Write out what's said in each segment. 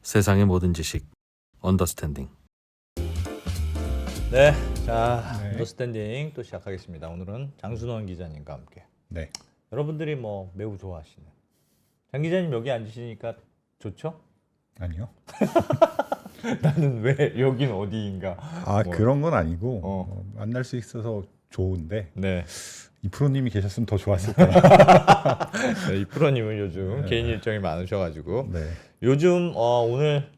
세상의 모든 지식 언더스탠딩. 네, 자 언더스탠딩 또 시작하겠습니다. 오늘은 장순원 기자님과 함께. 네. 여러분들이 뭐 매우 좋아하시는 장 기자님 여기 앉으시니까 좋죠? 아니요. 나는 왜 여긴 어디인가? 아 뭐. 그런 건 아니고 만날 수 있어서 좋은데 네, 이 프로님이 계셨으면 더 좋았을 거예요. 네, 이 프로님은 요즘 개인 일정이 많으셔가지고 네. 요즘 오늘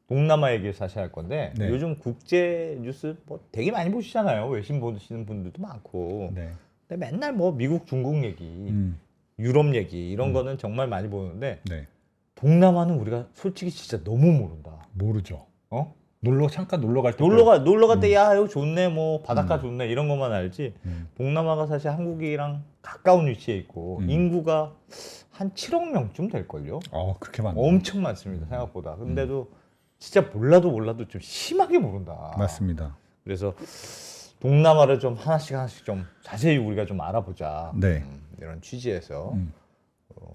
동남아 얘기를 사실 할 건데 네. 요즘 국제 뉴스 뭐 되게 많이 보시잖아요. 외신 보시는 분들도 많고. 네. 근데 맨날 뭐 미국, 중국 얘기, 유럽 얘기 이런 거는 정말 많이 보는데 네. 동남아는 우리가 솔직히 진짜 너무 모른다. 모르죠. 어? 잠깐 놀러 갈 때. 놀러 갈 때 야, 여기 좋네, 뭐 바닷가 좋네 이런 것만 알지. 동남아가 사실 한국이랑 가까운 위치에 있고 인구가 한 7억 명쯤 될 걸요. 그렇게 많네. 엄청 많습니다, 생각보다. 근데도 진짜 몰라도 좀 심하게 모른다. 맞습니다. 그래서 동남아를 좀 하나씩 좀 자세히 우리가 좀 알아보자. 네. 이런 취지에서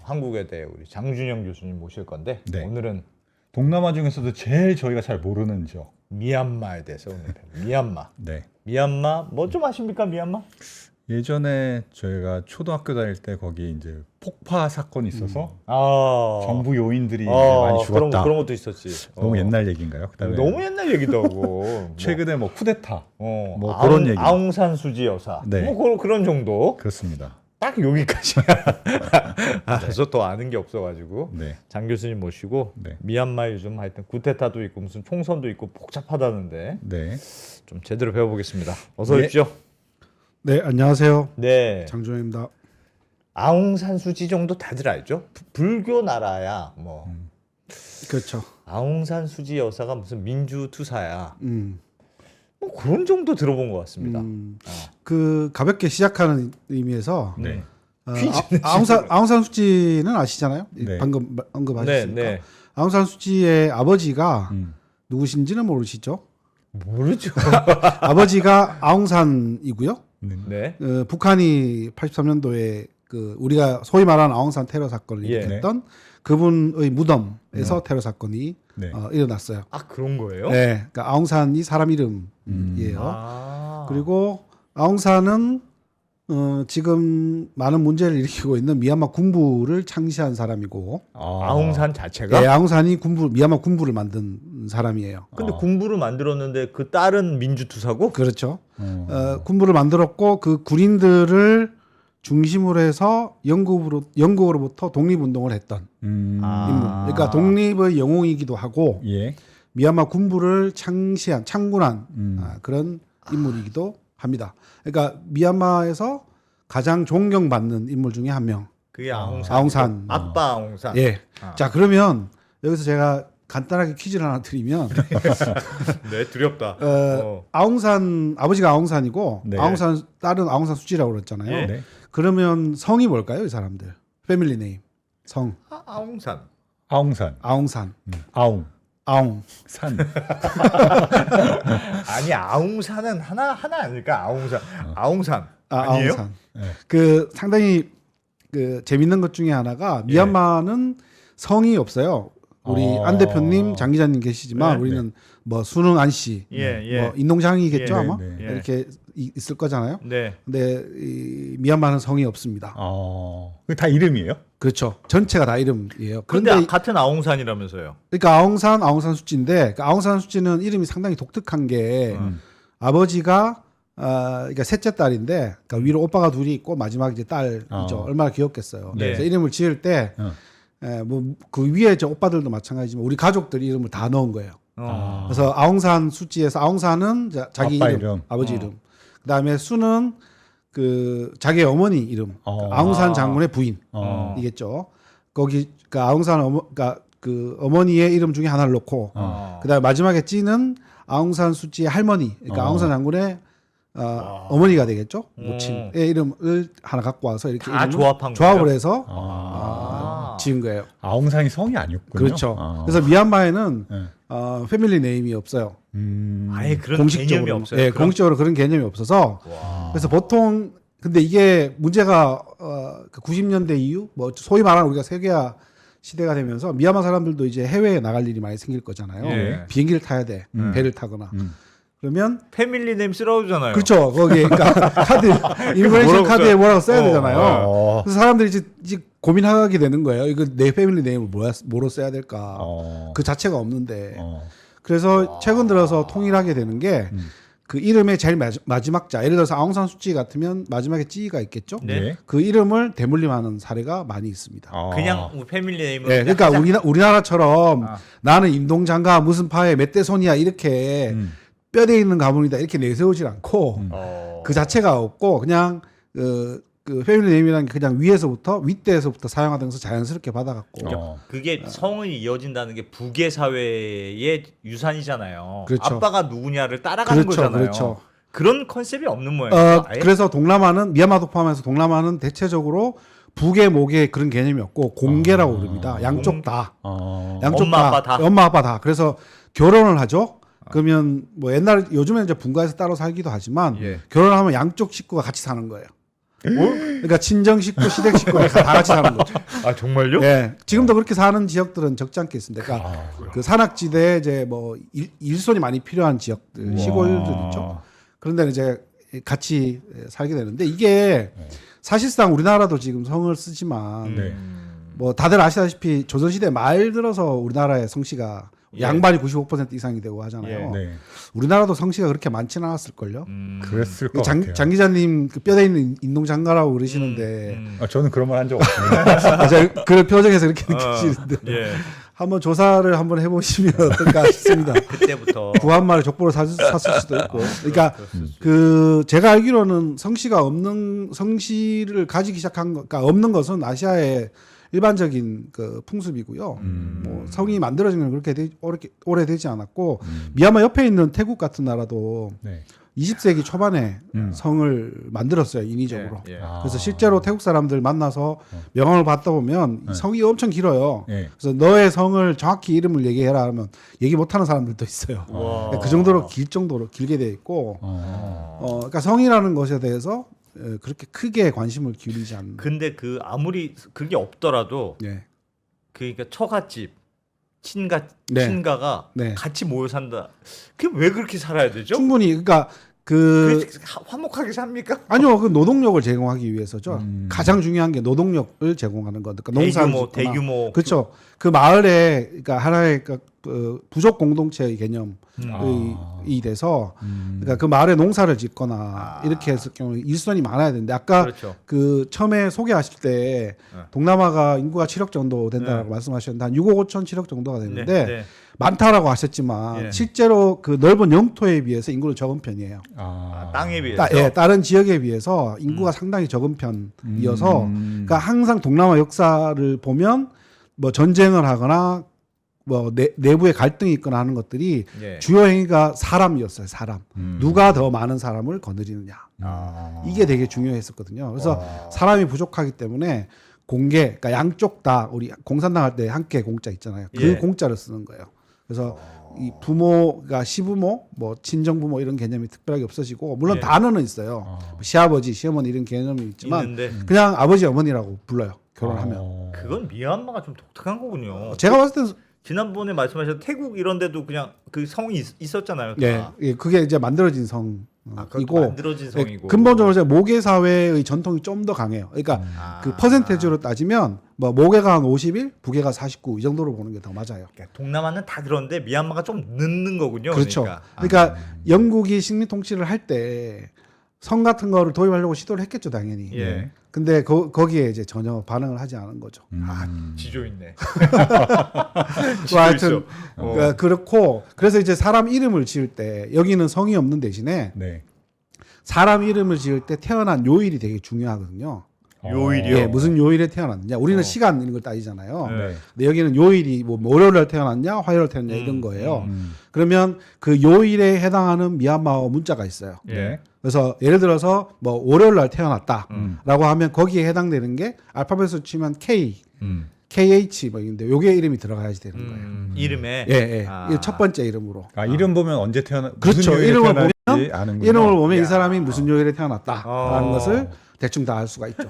한국에 대해 우리 장준영 교수님 모실 건데 네. 오늘은 동남아 중에서도 제일 저희가 잘 모르는 지역. 미얀마에 대해서 오늘 미얀마. 네. 미얀마 뭐 좀 아십니까 미얀마? 예전에 저희가 초등학교 다닐 때 거기 이제 폭파 사건이 있어서 정부 요인들이 많이 죽었다. 그런 것도 있었지. 너무 옛날 얘기인가요? 그다음에 너무 옛날 얘기도 하고. 최근에 뭐 쿠데타. 뭐 그런 얘기. 아웅산 수지 여사. 네. 뭐 그런 정도. 그렇습니다. 딱 여기까지야. 그래서 더 아는 게 없어가지고 네. 장 교수님 모시고 네. 미얀마 요즘 하여튼 구테타도 있고 무슨 총선도 있고 복잡하다는데 네. 좀 제대로 배워보겠습니다. 어서 네. 오십시오. 네, 안녕하세요. 네. 장준영입니다. 아웅산 수지 정도 다들 알죠? 불교 나라야. 뭐 그렇죠. 아웅산 수지 여사가 무슨 민주 투사야. 뭐 그런 정도 들어본 것 같습니다. 그 가볍게 시작하는 의미에서 네. 아웅산 수치는 아시잖아요. 네. 방금 언급하셨으니까. 네. 아웅산 수치의 아버지가 누구신지는 모르시죠? 모르죠. 아버지가 아웅산이고요. 네. 북한이 83년도에 그 우리가 소위 말하는 아웅산 테러 사건을 예. 일으켰던 그분의 무덤에서 테러 사건이 네. 일어났어요. 아 그런 거예요? 네, 그러니까 아웅산이 사람 이름이에요. 아. 그리고 아웅산은 지금 많은 문제를 일으키고 있는 미얀마 군부를 창시한 사람이고, 아웅산 자체가? 네, 아웅산이 미얀마 군부를 만든 사람이에요. 근데 군부를 만들었는데 그 딸은 민주투사고? 그렇죠. 군부를 만들었고 그 군인들을 중심으로 해서 영국으로부터 독립운동을 했던 인물. 그러니까 독립의 영웅이기도 하고 예. 미얀마 군부를 창군한 그런 인물이기도 합니다. 그러니까 미얀마에서 가장 존경받는 인물 중에 한 명. 그게 아웅산. 아웅산. 아빠 아웅산. 예. 자, 그러면 여기서 제가 간단하게 퀴즈를 하나 드리면 네, 두렵다. 아웅산 아버지가 아웅산이고 네. 아웅산 딸은 아웅산 수지라고 그랬잖아요. 예. 네. 그러면 성이 뭘까요, 이 사람들? 패밀리 네임. 성. 아웅산. 아웅산. 아웅산. 아웅. 아웅. 산. 아니 아웅산은 하나 아닐까? 아웅산. 아웅산. 아니에요? 아웅산. 네. 그 상당히 그 재밌는 것 중에 하나가 미얀마는 성이 없어요. 우리 안 대표님, 장 기자님 계시지만 네. 우리는 뭐 수능 안씨, 예. 뭐 인동장이겠죠 예. 아마 네. 이렇게 있을 거잖아요. 네. 근데 이 미얀마는 성이 없습니다. 그게 다 이름이에요? 그렇죠. 전체가 다 이름이에요. 그런데 그런데 같은 아웅산이라면서요. 그러니까 아웅산 수치인데 그 아웅산 수치는 이름이 상당히 독특한 게 아버지가 그러니까 셋째 딸인데 그러니까 위로 오빠가 둘이 있고 마지막 이제 딸이죠. 얼마나 귀엽겠어요. 네. 그래서 이름을 지을 때 뭐 그 위에 저 오빠들도 마찬가지지만 우리 가족들 이름을 다 넣은 거예요. 그래서 아웅산 수치에서 아웅산은 자기 아빠 이름, 아버지 이름. 그다음에 수는 그 자기 어머니 이름. 아웅산 장군의 부인이겠죠. 거기 그 아웅산 그러니까 그 어머니의 이름 중에 하나를 넣고 그다음에 마지막에 찌는 아웅산 수치의 할머니. 그러니까 아웅산 장군의 어머니가 되겠죠. 모친의 이름을 하나 갖고 와서 이렇게 다 조합한 조합을 거예요? 해서 지은 거예요. 아웅산이 성이 아니었군요. 그렇죠. 그래서 미얀마에는 네. 패밀리 네임이 없어요. 아예 그런 개념이 없어요. 예, 공식적으로 그런 개념이 없어서 그래서 보통 근데 이게 문제가 90년대 이후 뭐 소위 말하는 우리가 세계화 시대가 되면서 미얀마 사람들도 이제 해외에 나갈 일이 많이 생길 거잖아요. 예. 비행기를 타야 돼. 배를 타거나. 그러면 패밀리 네임 쓰러우잖아요. 그렇죠. 거기에 그러니까 카드 이미그레이션 카드에 뭐라고 써야 되잖아요. 그래서 사람들이 이제 고민하게 되는 거예요. 이거 내 패밀리 네임을 뭐로 써야 될까? 그 자체가 없는데. 그래서 최근 들어서 통일하게 되는 게 그 이름의 제일 마지막 자, 예를 들어서 아웅산 수치 같으면 마지막에 찌가 있겠죠. 네. 그 이름을 대물림하는 사례가 많이 있습니다. 그냥 패밀리 네임으로. 네, 그러니까 우리나라처럼 나는 임동장가 무슨 파의 멧돼손이야 이렇게 뼈대 있는 가문이다 이렇게 내세우질 않고 그 자체가 없고 그냥 그 패밀리 네임이라는 게 그냥 위에서부터 윗대에서부터 사용하면서 자연스럽게 받아갖고 그게 성이 이어진다는 게 북의 사회의 유산이잖아요. 그렇죠. 아빠가 누구냐를 따라가는 그렇죠, 거잖아요. 그렇죠. 그런 컨셉이 없는 모양이에요. 아예? 그래서 동남아는 미얀마도 포함해서 동남아는 대체적으로 북의 목의 그런 개념이 없고 공계라고 부릅니다. 양쪽 다. 양쪽 엄마, 아빠 다. 엄마 아빠 다. 그래서 결혼을 하죠. 그러면 뭐 옛날 요즘에 이제 분가해서 따로 살기도 하지만 예. 결혼하면 양쪽 식구가 같이 사는 거예요. 그러니까 친정 식구, 시댁 식구가 다 같이 사는 거죠. 아 정말요? 예, 지금도 그렇게 사는 지역들은 적지 않게 있습니다. 그러니까 그 산악지대 이제 뭐 일손이 많이 필요한 지역들, 시골들 있죠. 그런 데는 이제 같이 살게 되는데 이게 사실상 우리나라도 지금 성을 쓰지만 뭐 다들 아시다시피 조선시대 말 들어서 우리나라의 성씨가 양반이 95% 이상이 되고 하잖아요. 네. 우리나라도 성씨가 그렇게 많지는 않았을걸요. 그랬을 것 같아요. 장 기자님 그 뼈대 있는 인동장가라고 그러시는데 저는 그런 말 한 적 없습니다. 제가 그 표정에서 그렇게 느끼시는데 예. 한번 조사를 한번 해보시면 어떨까 싶습니다. 그때부터 구한말을 족보로 샀을 수도 있고. 그러니까 그 제가 알기로는 성씨가 없는 성씨를 가지기 시작한 거, 그러니까 없는 것은 아시아의 일반적인 그 풍습이고요. 뭐 성이 만들어진 건 그렇게 오래되지 않았고 미얀마 옆에 있는 태국 같은 나라도 20세기 초반에 성을 만들었어요, 인위적으로. 예. 그래서 실제로 태국 사람들 만나서 명함을 받다 보면 성이 엄청 길어요. 그래서 너의 성을 정확히 이름을 얘기해라 하면 얘기 못하는 사람들도 있어요. 그 정도로 길 정도로 길게 돼 있고, 그러니까 성이라는 것에 대해서 그렇게 크게 관심을 기울이지 않는. 근데 그 아무리 그게 없더라도 네. 그러니까 처갓집 네. 친가가 네. 같이 모여 산다. 그게 왜 그렇게 살아야 되죠? 충분히 그러니까 그 화목하게 삽니까? 아니요, 그 노동력을 제공하기 위해서죠. 가장 중요한 게 노동력을 제공하는 것. 그러니까 농사를 대규모 그렇죠. 그 마을에 그러니까 하나의 그 부족 공동체의 개념이 돼서 그러니까 그 마을에 농사를 짓거나 이렇게 했을 경우에 일손이 많아야 되는데 아까 그렇죠. 그 처음에 소개하실 때 동남아가 인구가 7억 정도 된다고 말씀하셨는데 한 6억 5천 7억 정도가 되는데 많다라고 하셨지만 실제로 그 넓은 영토에 비해서 인구는 적은 편이에요. 땅에 비해서. 다른 지역에 비해서 인구가 상당히 적은 편이어서 그러니까 항상 동남아 역사를 보면 뭐 전쟁을 하거나 뭐 내부에 갈등이 있거나 하는 것들이 주요 행위가 사람이었어요. 사람. 누가 더 많은 사람을 거느리느냐. 이게 되게 중요했었거든요. 그래서 사람이 부족하기 때문에 공개, 그러니까 양쪽 다 우리 공산당 할 때 함께 공짜 있잖아요. 그 공짜를 쓰는 거예요. 그래서 이 부모가 시부모, 뭐 친정부모 이런 개념이 특별하게 없어지고 물론 단어는 있어요. 시아버지, 시어머니 이런 개념이 있지만 있는데. 그냥 아버지, 어머니라고 불러요. 결혼하면. 그건 미얀마가 좀 독특한 거군요. 제가 봤을 때 지난번에 말씀하셨던 태국 이런 데도 그냥 그 성이 있었잖아요. 그게 이제 만들어진 성이고 만들어진 성이고 근본적으로 이제 모계 사회의 전통이 좀 더 강해요. 그러니까 그 퍼센테이지로 따지면 뭐 모계가 한 51, 부계가 49 이 정도로 보는 게 더 맞아요. 그러니까 동남아는 다 그런데 미얀마가 좀 늦는 거군요. 그렇죠. 그러니까 영국이 식민 통치를 할 때 성 같은 거를 도입하려고 시도를 했겠죠, 당연히. 근데 거기에 이제 전혀 반응을 하지 않은 거죠. 지조 있네. 하여튼 그렇고 그래서 이제 사람 이름을 지을 때 여기는 성이 없는 대신에 사람 이름을 지을 때 태어난 요일이 되게 중요하거든요. 요일이요? 예, 무슨 요일에 태어났느냐. 우리는 시간 이런 걸 따지잖아요. 근데 여기는 요일이 뭐 월요일에 태어났냐, 화요일에 태어났냐 이런 거예요. 그러면 그 요일에 해당하는 미얀마어 문자가 있어요. 그래서 예를 들어서 뭐 월요일 날 태어났다라고 하면 거기에 해당되는 게 알파벳으로 치면 K, KH 뭐 있는데 요게 이름이 들어가야지 되는 거예요. 이름에 첫 번째 이름으로. 이름 보면 언제 그렇죠. 무슨 이름을 태어났지 보면 아는군요. 이름을 보면 이 사람이 무슨 요일에 태어났다라는 것을 대충 다 알 수가 있죠.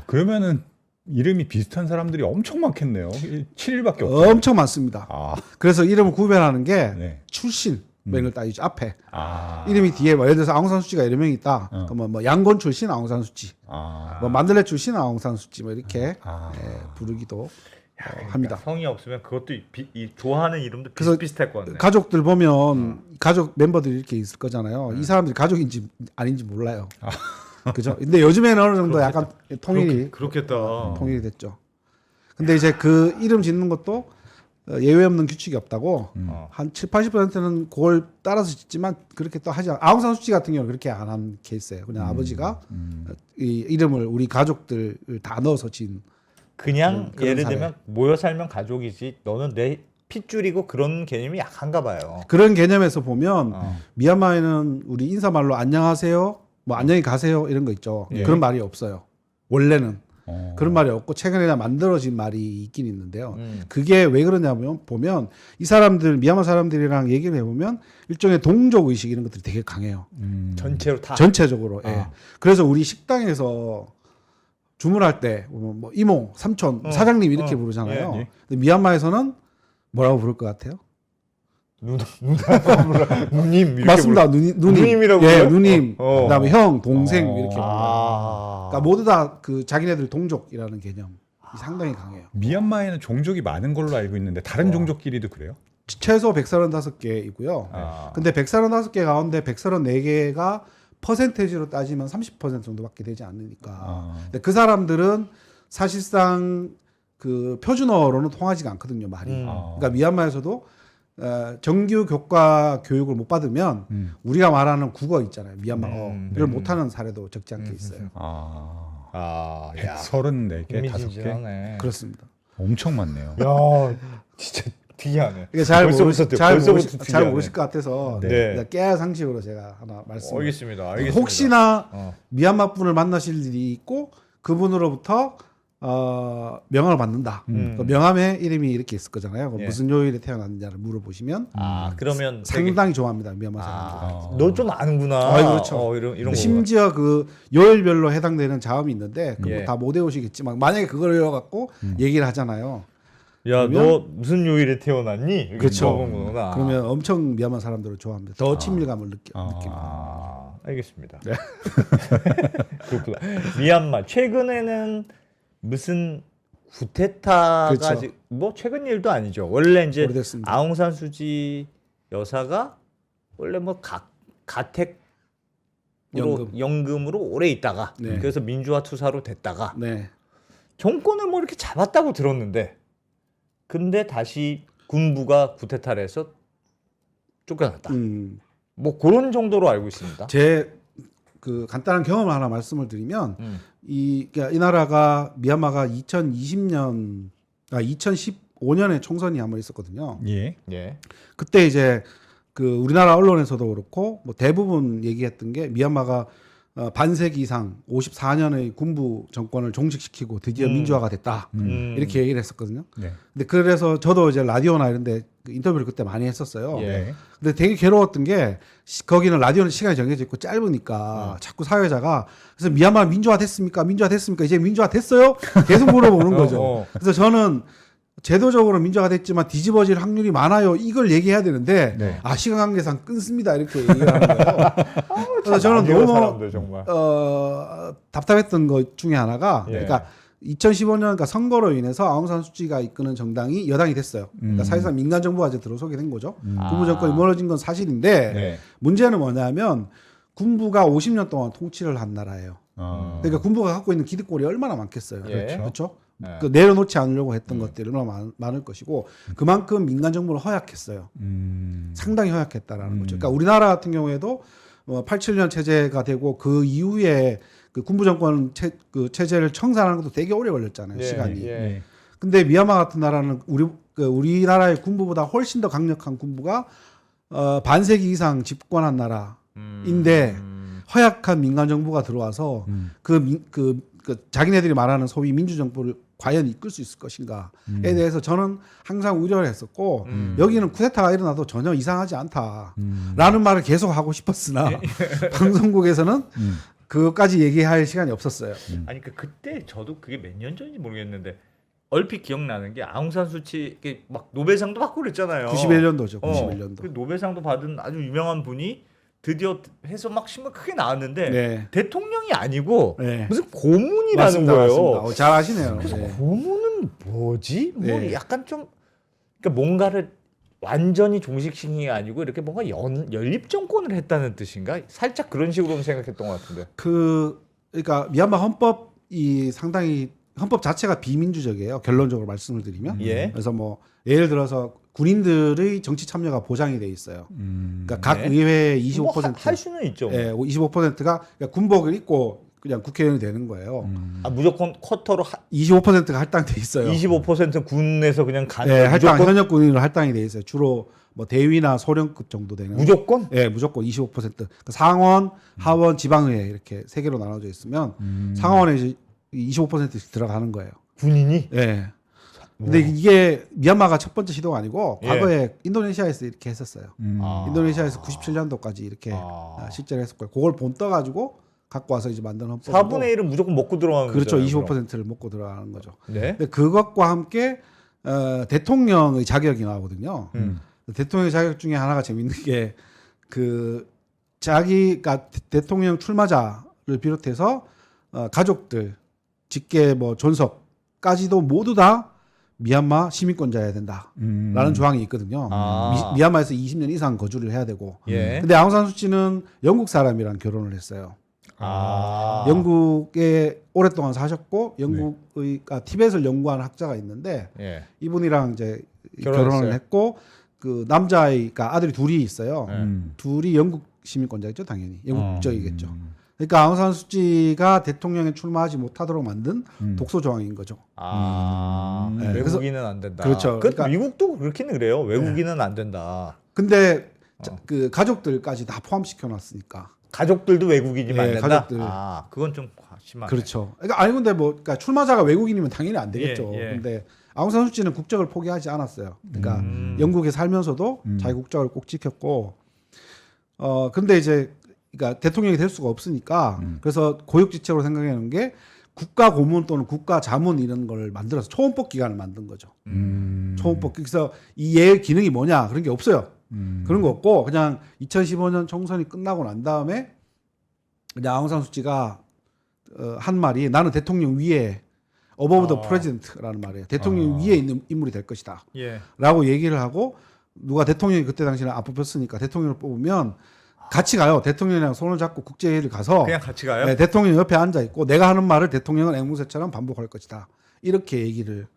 그러면은 이름이 비슷한 사람들이 엄청 많겠네요. 7일밖에 없어요. 엄청 많습니다. 아, 그래서 이름을 구별하는 게 네. 출신 뭐 이런 걸 따지죠. 앞에 아, 이름이 뒤에 뭐 예를 들어서 아웅산 수치가 여러 명 있다. 그러면 뭐 양곤 출신 아웅산 수치, 아, 뭐 만들레 출신 아웅산 수치 뭐 이렇게 아. 부르기도 그러니까 합니다. 성이 없으면 그것도 이 좋아하는 이름도 그래서 비슷비슷할 것 같네. 가족들 보면 가족 멤버들이 이렇게 있을 거잖아요. 이 사람들이 가족인지 아닌지 몰라요. 그죠? 근데 요즘에는 어느 정도 약간 통일이 그렇겠다. 통일이 됐죠. 근데 이제 그 이름 짓는 것도 예외 없는 규칙이 없다고 한 7, 80%는 그걸 따라서 짓지만 그렇게 또 하지 않아. 아웅산 수치 같은 경우는 그렇게 안 한 케이스예요. 그냥 아버지가 이 이름을 우리 가족들을 다 넣어서 지은 그냥 그런 예를 사례. 들면 모여 살면 가족이지 너는 내 핏줄이고 그런 개념이 약한가 봐요. 그런 개념에서 보면 어. 미얀마에는 우리 인사말로 안녕하세요, 뭐 안녕히 가세요 이런 거 있죠. 예. 그런 말이 없어요. 원래는 그런 그런 말이 없고 최근에 만들어진 말이 있긴 있는데요. 음. 그게 왜 그러냐면 보면 이 사람들 미얀마 사람들이랑 얘기를 해보면 일종의 동족 의식 이런 것들이 되게 강해요. 전체로 다. 전체적으로. 예. 아. 그래서 우리 식당에서 주문할 때 뭐 이모, 삼촌, 사장님 이렇게 부르잖아요. 예, 예. 근데 미얀마에서는 뭐라고 부를 것 같아요? 누님 이렇게 맞습니다. 불러. 누님. 누님이라고 예, 그래요? 누님. 어. 그다음에 형, 동생 어. 이렇게. 아. 그러니까 모두 다 그 자기네들 동족이라는 개념이 상당히 강해요. 미얀마에는 종족이 많은 걸로 알고 있는데 다른 종족끼리도 그래요? 최소 135개이고요. 아. 근데 135개 가운데 134개가 퍼센테이지로 따지면 30% 정도밖에 되지 않으니까. 아. 근데 그 사람들은 사실상 그 표준어로는 통하지가 않거든요, 말이. 아. 그러니까 미얀마에서도 정규 교과 교육을 못 받으면 우리가 말하는 국어 있잖아요, 미얀마어를 못하는 사례도 적지 않게 있어요. 아, 야. 134개, 5개? 흥미진진하네. 그렇습니다. 엄청 많네요. 야, 진짜 특이하네. 이게 잘 벌써부터 특이하네. 모르실 것 같아서 네. 깨알 상식으로 제가 하나 말씀. 알겠습니다. 혹시나 어. 미얀마 분을 만나실 일이 있고 그분으로부터 명함을 받는다. 그 명함에 이름이 이렇게 있을 거잖아요. 그 예. 무슨 요일에 태어났느냐를 물어보시면 아, 그러면 상당히 좋아합니다, 미얀마 사람들. 너 좀 아는구나. 그렇죠. 이런 거. 심지어 그 요일별로 해당되는 자음이 있는데 그거 예. 다 못 외우시겠지만 만약에 그걸 외워갖고 얘기를 하잖아요. 야, 그러면- 너 무슨 요일에 태어났니? 이렇게 그렇죠. 물어보는구나. 그러면 엄청 미얀마 사람들을 좋아합니다. 더 친밀감을 느낍니다. 아, 알겠습니다. 그렇구나. 미얀마 최근에는 무슨 구테타가 그렇죠. 뭐 최근 일도 아니죠. 원래 이제 오래됐습니다. 아웅산 수지 여사가 원래 뭐 가택으로 연금으로 오래 있다가 네. 그래서 민주화 투사로 됐다가 네. 정권을 뭐 이렇게 잡았다고 들었는데 근데 다시 군부가 구테타를 해서 쫓겨났다. 뭐 그런 정도로 알고 있습니다. 제 그 간단한 경험을 하나 말씀을 드리면 그러니까 이 나라가 미얀마가 2015년에 총선이 한번 있었거든요. 예. 예. 그때 이제 그 우리나라 언론에서도 그렇고 뭐 대부분 얘기했던 게 미얀마가 반세기 이상 54년의 군부 정권을 종식시키고 드디어 민주화가 됐다. 이렇게 얘기를 했었거든요. 네. 근데 그래서 저도 이제 라디오나 이런 데 인터뷰를 그때 많이 했었어요. 예. 근데 되게 괴로웠던 게 거기는 라디오는 시간이 정해져 있고 짧으니까 자꾸 사회자가 그래서 미얀마 민주화 됐습니까? 민주화 됐습니까? 이제 민주화 됐어요? 계속 물어보는 거죠. 그래서 저는 제도적으로 민주화가 됐지만 뒤집어질 확률이 많아요. 이걸 얘기해야 되는데 네. 시간 관계상 끊습니다. 이렇게 얘기를 하는 거예요. 그래서 저는 너무 사람들 정말. 답답했던 것 중에 하나가 예. 그러니까 2015년 그러니까 선거로 인해서 아웅산 수치가 이끄는 정당이 여당이 됐어요. 그러니까 사실상 민간 정부가 이제 들어서게 된 거죠. 군부 정권이 무너진 건 사실인데 네. 문제는 뭐냐면 군부가 50년 동안 통치를 한 나라예요. 그러니까 군부가 갖고 있는 기득권이 얼마나 많겠어요. 예. 그렇죠? 네. 그 내려놓지 않으려고 했던 것들이 얼마나 많을 것이고 그만큼 민간 정부를 허약했어요. 상당히 허약했다라는 거죠. 그러니까 우리나라 같은 경우에도 87년 체제가 되고 그 이후에 그 군부 정권 체제를 청산하는 것도 되게 오래 걸렸잖아요. 예, 시간이. 예. 근데 미얀마 같은 나라는 우리나라의 군부보다 훨씬 더 강력한 군부가 반세기 이상 집권한 나라인데 허약한 민간 정부가 들어와서 그 자기네들이 말하는 소위 민주 정부를 과연 이끌 수 있을 것인가에 대해서 저는 항상 우려를 했었고 여기는 쿠데타가 일어나도 전혀 이상하지 않다라는 말을 계속 하고 싶었으나 방송국에서는 그것까지 얘기할 시간이 없었어요. 아니 그때 저도 그게 몇 년 전인지 모르겠는데 얼핏 기억나는 게 아웅산 수치 막 노벨상도 받고 그랬잖아요. 91년도죠. 91년도. 그 노벨상도 받은 아주 유명한 분이 드디어 해서 막 신문 크게 나왔는데 네. 대통령이 아니고 네. 무슨 고문이라는 맞습니다. 거예요. 맞습니다. 잘 아시네요. 그래서 네. 고문은 뭐지? 뭐 네. 약간 좀 그러니까 뭔가를 완전히 종식시킨게 아니고 이렇게 뭔가 연립 정권을 했다는 뜻인가? 살짝 그런 식으로 생각했던 것 같은데. 그러니까 미얀마 헌법이 상당히 헌법 자체가 비민주적이에요. 결론적으로 말씀을 드리면. 예. 그래서 뭐 예를 들어서 군인들의 정치 참여가 보장이 돼 있어요. 그러니까 각 네. 의회 뭐 25%, 할 수는 있죠. 예, 25%가 그러니까 군복을 입고 그냥 국회의원이 되는 거예요. 아, 무조건 쿼터로 25%가 할당돼 있어요. 25% 군에서 그냥 가는 예, 거예요. 할당 무조건? 현역 군인으로 할당이 돼 있어요. 주로 뭐 대위나 소령급 정도 되는. 무조건? 예, 무조건 25%. 그러니까 상원, 하원, 지방의회 이렇게 세 개로 나눠져 있으면 상원에 이제 25%씩 들어가는 거예요. 군인이? 예. 근데 이게 미얀마가 첫 번째 시도가 아니고 예. 과거에 인도네시아에서 이렇게 했었어요. 아. 인도네시아에서 97년도까지 이렇게 실제로 했었고요. 그걸 본 떠가지고 갖고 와서 이제 만든 헌법. 4분의 1은 무조건 먹고 들어가는 그렇죠. 거잖아요. 25%를 먹고 들어가는 거죠. 네. 근데 그것과 함께 대통령의 자격이 나오거든요. 대통령의 자격 중에 하나가 재밌는 게 그 자기가 대통령 출마자를 비롯해서 가족들, 직계 뭐 존속까지도 모두 다 미얀마 시민권자여야 된다라는 조항이 있거든요. 아. 미얀마에서 20년 이상 거주를 해야 되고. 예. 근데 아웅산 수치는 영국 사람이랑 결혼을 했어요. 아. 영국에 오랫동안 사셨고 영국의 티벳을 연구한 학자가 있는데 예. 이분이랑 이제 결혼했어요. 결혼을 했고 그 남자아이가 아들이 둘이 있어요. 둘이 영국 시민권자겠죠, 당연히 영국적이겠죠. 그러니까 아웅산 수치가 대통령에 출마하지 못하도록 만든 독소 조항인 거죠. 아. 네, 외국인은 안 된다. 그렇죠. 그러니까- 미국도 그렇기는 그래요. 외국인은 안 된다. 근데 그 가족들까지 다 포함시켜 놨으니까. 가족들도 외국인이면 안 예, 된다. 가족들. 아, 그건 좀 심하네. 그렇죠. 그러니까 아니 근데 뭐 그러니까 출마자가 외국인이면 당연히 안 되겠죠. 예, 예. 근데 아웅산 수치는 국적을 포기하지 않았어요. 그러니까 영국에 살면서도 자기 국적을 꼭 지켰고 근데 이제 그러니까 대통령이 될 수가 없으니까 그래서 고육지책으로 생각해 놓은 게 국가 고문 또는 국가 자문 이런 걸 만들어서 초원법 기관을 만든 거죠. 초원법. 그래서 이 얘의 기능이 뭐냐 그런 게 없어요. 그런 거 없고 그냥 2015년 총선이 끝나고 난 다음에 그냥 아웅산 수치가 한 말이 나는 대통령 위에 어버브 더 프레지던트라는 말이에요. 대통령 위에 있는 인물이 될 것이다. 예. 라고 얘기를 하고 누가 대통령이 그때 당시에는 안 뽑혔으니까 대통령을 뽑으면 같이 가요. 대통령이랑 손을 잡고 국제회의를 가서 그냥 같이 가요? 네, 대통령 옆에 앉아 있고 내가 하는 말을 대통령은 앵무새처럼 반복할 것이다. 이렇게 얘기를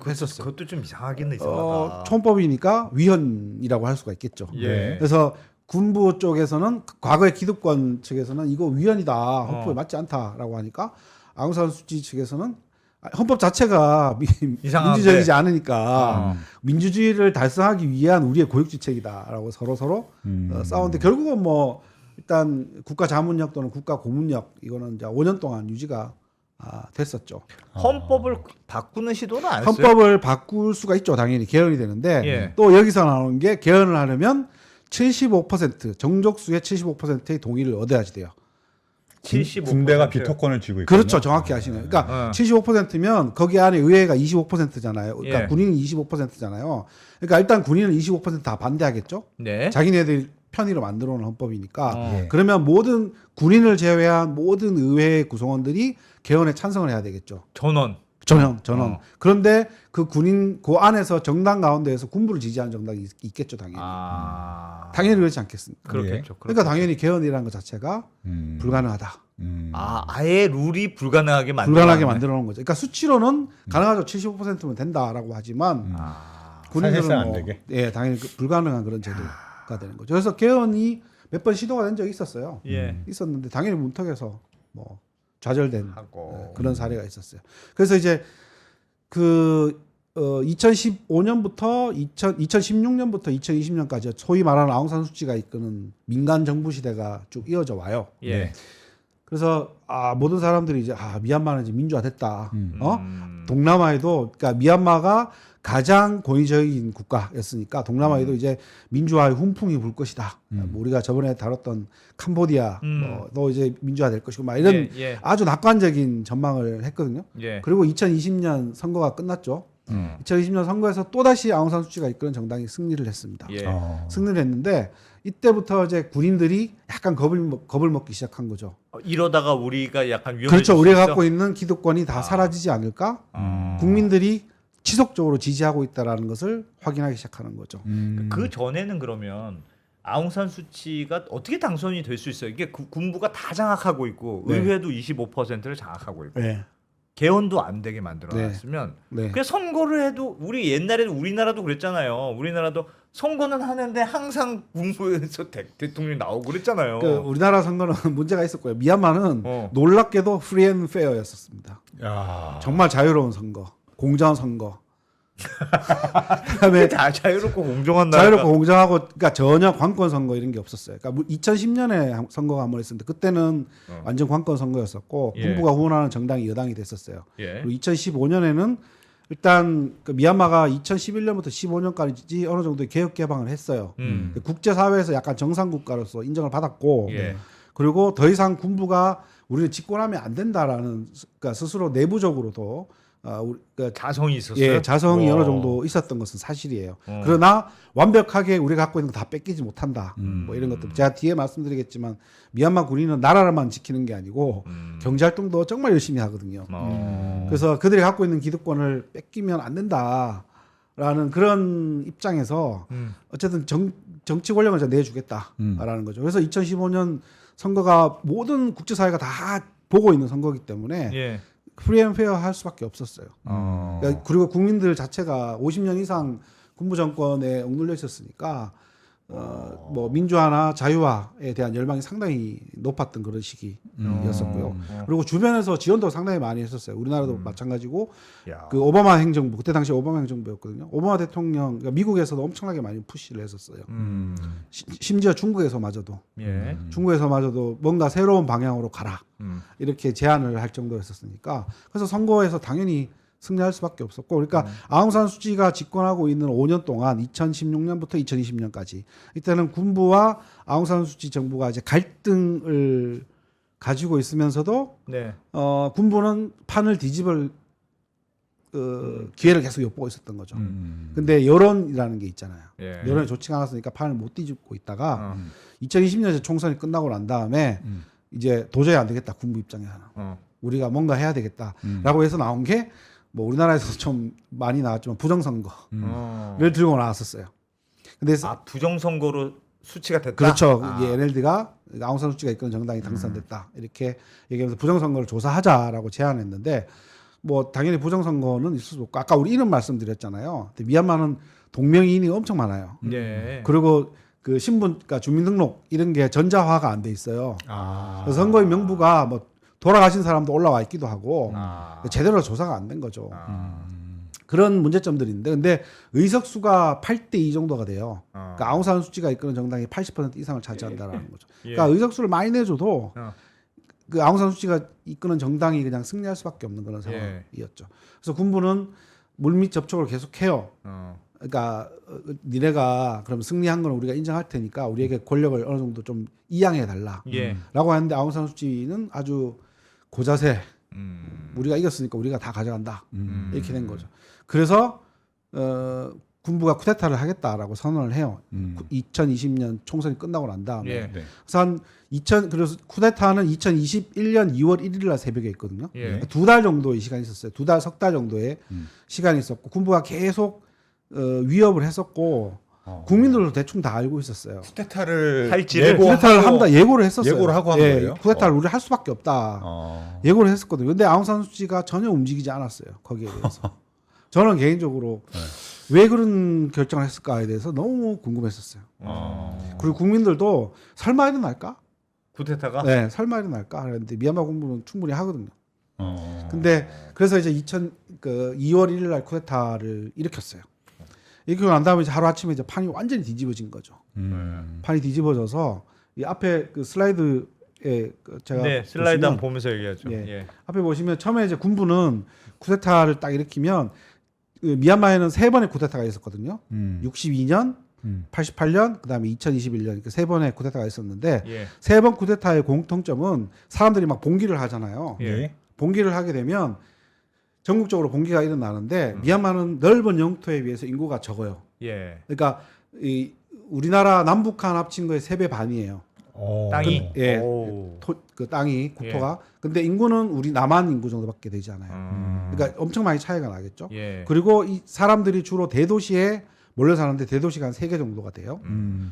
했었어요. 그것도 좀 이상하긴 이상하다. 총법이니까 위헌이라고 할 수가 있겠죠. 예. 그래서 군부 쪽에서는 과거의 기득권 측에서는 이거 위헌이다. 헌법에 맞지 않다라고 하니까 아웅산 수치 측에서는 헌법 자체가 이상한데. 민주적이지 않으니까 민주주의를 달성하기 위한 우리의 고육지책이다라고 서로 싸우는데 결국은 뭐 일단 국가 자문력 또는 국가 고문력 이거는 이제 5년 동안 유지가 됐었죠. 헌법을 바꾸는 시도는 안 했어요. 헌법을 바꿀 수가 있죠. 당연히 개헌이 되는데 예. 또 여기서 나오는 게 개헌을 하려면 75% 정족수의 75%의 동의를 얻어야지 돼요. 75%. 군대가 비토권을 쥐고 있고 그렇죠. 정확히 아시네요. 그러니까 75%면 거기 안에 의회가 25%잖아요. 그러니까 예. 군인은 25%잖아요. 그러니까 일단 군인은 25%다 반대하겠죠. 네. 자기네들 편의로 만들어 놓은 헌법이니까. 예. 그러면 모든 군인을 제외한 모든 의회 구성원들이 개헌에 찬성을 해야 되겠죠. 전원. 전원. 그런데 그 군인 그 안에서 정당 가운데에서 군부를 지지하는 정당이 있겠죠, 당연히. 당연히 그렇지 않겠습니까? 그렇겠죠. 그러니까 당연히 개헌이라는 것 자체가 불가능하다. 아예 룰이 불가능하게 만들어 놓은 거죠. 그러니까 수치로는 가능하죠. 75%면 된다라고 하지만 군인들은 사실상 안 뭐, 되게. 예, 당연히 불가능한 그런 제도가 되는 거죠. 그래서 개헌이 몇 번 시도가 된 적이 있었어요. 예. 있었는데 당연히 문턱에서 뭐 좌절된 하고. 그런 사례가 있었어요. 그래서 이제 그 2015년부터 2016년부터 2020년까지 소위 말하는 아웅산 수치가 이끄는 민간 정부 시대가 쭉 이어져 와요. 예. 그래서 모든 사람들이 이제 미얀마는 이제 민주화됐다. 동남아에도 그러니까 미얀마가 가장 권위적인 국가였으니까 동남아에도 이제 민주화의 훈풍이 불 것이다. 뭐 우리가 저번에 다뤘던 캄보디아 또 이제 민주화될 것이고 막 이런 아주 낙관적인 전망을 했거든요. 그리고 2020년 선거가 끝났죠. 2020년 선거에서 또다시 아웅산 수치가 이끄는 정당이 승리를 했습니다. 승리를 했는데 이때부터 이제 군인들이 약간 겁을 먹기 시작한 거죠. 이러다가 우리가 약간 위험해질 그렇죠. 수 우리가 있어? 갖고 있는 기득권이 다 사라지지 않을까? 국민들이 지속적으로 지지하고 있다라는 것을 확인하기 시작하는 거죠. 그 전에는 그러면 아웅산 수치가 어떻게 당선이 될 수 있어요? 이게 군부가 다 장악하고 있고 네. 의회도 25%를 장악하고 있고 네. 개헌도 안 되게 만들어놨으면 네. 그냥 선거를 해도 우리 옛날에는 우리나라도 그랬잖아요. 우리나라도 선거는 하는데 항상 군부에서 대통령이 나오고 그랬잖아요. 그 우리나라 선거는 문제가 있었고요. 미얀마는 놀랍게도 프리 앤 페어였었습니다. 야. 정말 자유로운 선거, 공정한 선거. 그다음에 다 자유롭고 공정한 나라. 자유롭고 공정하고 그러니까 전혀 관권 선거 이런 게 없었어요. 그러니까 2010년에 선거가 한 번 있었는데 그때는 완전 관권 선거였었고 군부가 후원하는 정당이 여당이 됐었어요. 그리고 2015년에는 일단 그 미얀마가 2011년부터 15년까지 어느 정도의 개혁 개방을 했어요. 국제 사회에서 약간 정상 국가로서 인정을 받았고 그리고 더 이상 군부가 우리를 집권하면 안 된다라는 그러니까 스스로 내부적으로도 그러니까 자성이 있었어요. 예, 자성이 어느 정도 있었던 것은 사실이에요. 그러나 완벽하게 우리가 갖고 있는 거 다 뺏기지 못한다. 뭐 이런 것들 제가 뒤에 말씀드리겠지만 미얀마 군인은 나라만 지키는 게 아니고 경제 활동도 정말 열심히 하거든요. 그래서 그들이 갖고 있는 기득권을 뺏기면 안 된다라는 그런 입장에서 어쨌든 정치 권력을 이제 내주겠다라는 거죠. 그래서 2015년 선거가 모든 국제사회가 다 보고 있는 선거이기 때문에 프리 앤 페어 할 수밖에 없었어요. 그러니까 그리고 국민들 자체가 50년 이상 군부 정권에 억눌려 있었으니까 뭐 민주화나 자유화에 대한 열망이 상당히 높았던 그런 시기였었고요. 그리고 주변에서 지원도 상당히 많이 했었어요. 우리나라도 마찬가지고 그 오바마 행정부 그때 당시 오바마 행정부였거든요. 오바마 대통령 그러니까 미국에서도 엄청나게 많이 푸시를 했었어요. 심지어 중국에서마저도 뭔가 새로운 방향으로 가라 이렇게 제안을 할 정도였었으니까 그래서 선거에서 당연히 승리할 수밖에 없었고 그러니까 아웅산 수치가 집권하고 있는 5년 동안 2016년부터 2020년까지 이때는 군부와 아웅산 수치 정부가 이제 갈등을 가지고 있으면서도 군부는 판을 뒤집을 기회를 계속 엿보고 있었던 거죠. 근데 여론이라는 게 있잖아요. 여론이 좋지가 않았으니까 판을 못 뒤집고 있다가 2020년 총선이 끝나고 난 다음에 이제 도저히 안 되겠다 군부 입장에서는 우리가 뭔가 해야 되겠다라고 해서 나온 게 뭐 우리나라에서 좀 많이 나왔지만 부정선거를 들고 나왔었어요. 근데 부정선거로 수치가 됐다. 그렇죠. 이게 NLD가 아웅산 수치가 이끄는 정당이 당선됐다 이렇게 얘기하면서 부정선거를 조사하자라고 제안했는데 뭐 당연히 부정선거는 있을 수 없고 아까 우리 이름 말씀드렸잖아요. 근데 미얀마는 동명이인이 엄청 많아요. 그리고 그 신분, 그러니까 주민등록 이런 게 전자화가 안 돼 있어요. 그래서 선거인 명부가 뭐 돌아가신 사람도 올라와 있기도 하고 제대로 조사가 안 된 거죠. 그런 문제점들이 있는데 근데 의석수가 8대 2 정도가 돼요. 그러니까 아웅산 수치가 이끄는 정당이 80% 이상을 차지한다라는 거죠. 그러니까 의석수를 많이 내줘도 그 아웅산 수치가 이끄는 정당이 그냥 승리할 수밖에 없는 그런 상황이었죠. 그래서 군부는 물밑 접촉을 계속해요. 그러니까 니네가 그럼 승리한 건 우리가 인정할 테니까 우리에게 권력을 어느 정도 좀 이양해 달라라고 하는데 아웅산 수치는 아주 고자세 우리가 이겼으니까 우리가 다 가져간다 이렇게 된 거죠. 그래서 군부가 쿠데타를 하겠다라고 선언을 해요. 2020년 총선이 끝나고 난 다음에 그래서 그래서 쿠데타는 2021년 2월 1일 날 새벽에 있거든요. 2달 정도의 시간이 있었어요. 석 달 정도의 시간이 있었고 군부가 계속 위협을 했었고 국민들도 대충 다 알고 있었어요. 쿠데타를 쿠데타를 한다 예고를 했었어요. 예고를 하고 한 거예요? 쿠데타를 우리 할 수밖에 없다. 예고를 했었거든요. 근데 아웅산 수치가 전혀 움직이지 않았어요. 거기에 대해서. 저는 개인적으로 왜 그런 결정을 했을까에 대해서 너무 궁금했었어요. 그리고 국민들도 설마 일어날까? 쿠데타가? 네, 설마 일어날까? 그랬는데 미얀마 군부는 충분히 하거든요. 근데 그래서 이제 2월 1일 날 쿠데타를 일으켰어요. 이렇게 난 다음에 이제 하루 아침에 이제 판이 완전히 뒤집어진 거죠. 판이 뒤집어져서 이 앞에 그 슬라이드에 제가 슬라이드 한번 보면서 얘기하죠. 앞에 보시면 처음에 이제 군부는 쿠데타를 딱 일으키면 미얀마에는 3번의 쿠데타가 있었거든요. 62년, 88년, 그다음에 2021년 이렇게 3번의 쿠데타가 있었는데 예. 3번 쿠데타의 공통점은 사람들이 막 봉기를 하잖아요. 예. 봉기를 하게 되면 전국적으로 봉기가 일어나는데 미얀마는 넓은 영토에 비해서 인구가 적어요. 예. 그러니까 이 우리나라 남북한 합친 거의 3배 반이에요. 땅이. 예. 오. 그 땅이 국토가. 근데 인구는 우리 남한 인구 정도밖에 되지 않아요. 그러니까 엄청 많이 차이가 나겠죠. 예. 그리고 이 사람들이 주로 대도시에 몰려 사는데 대도시가 한 3개 정도가 돼요.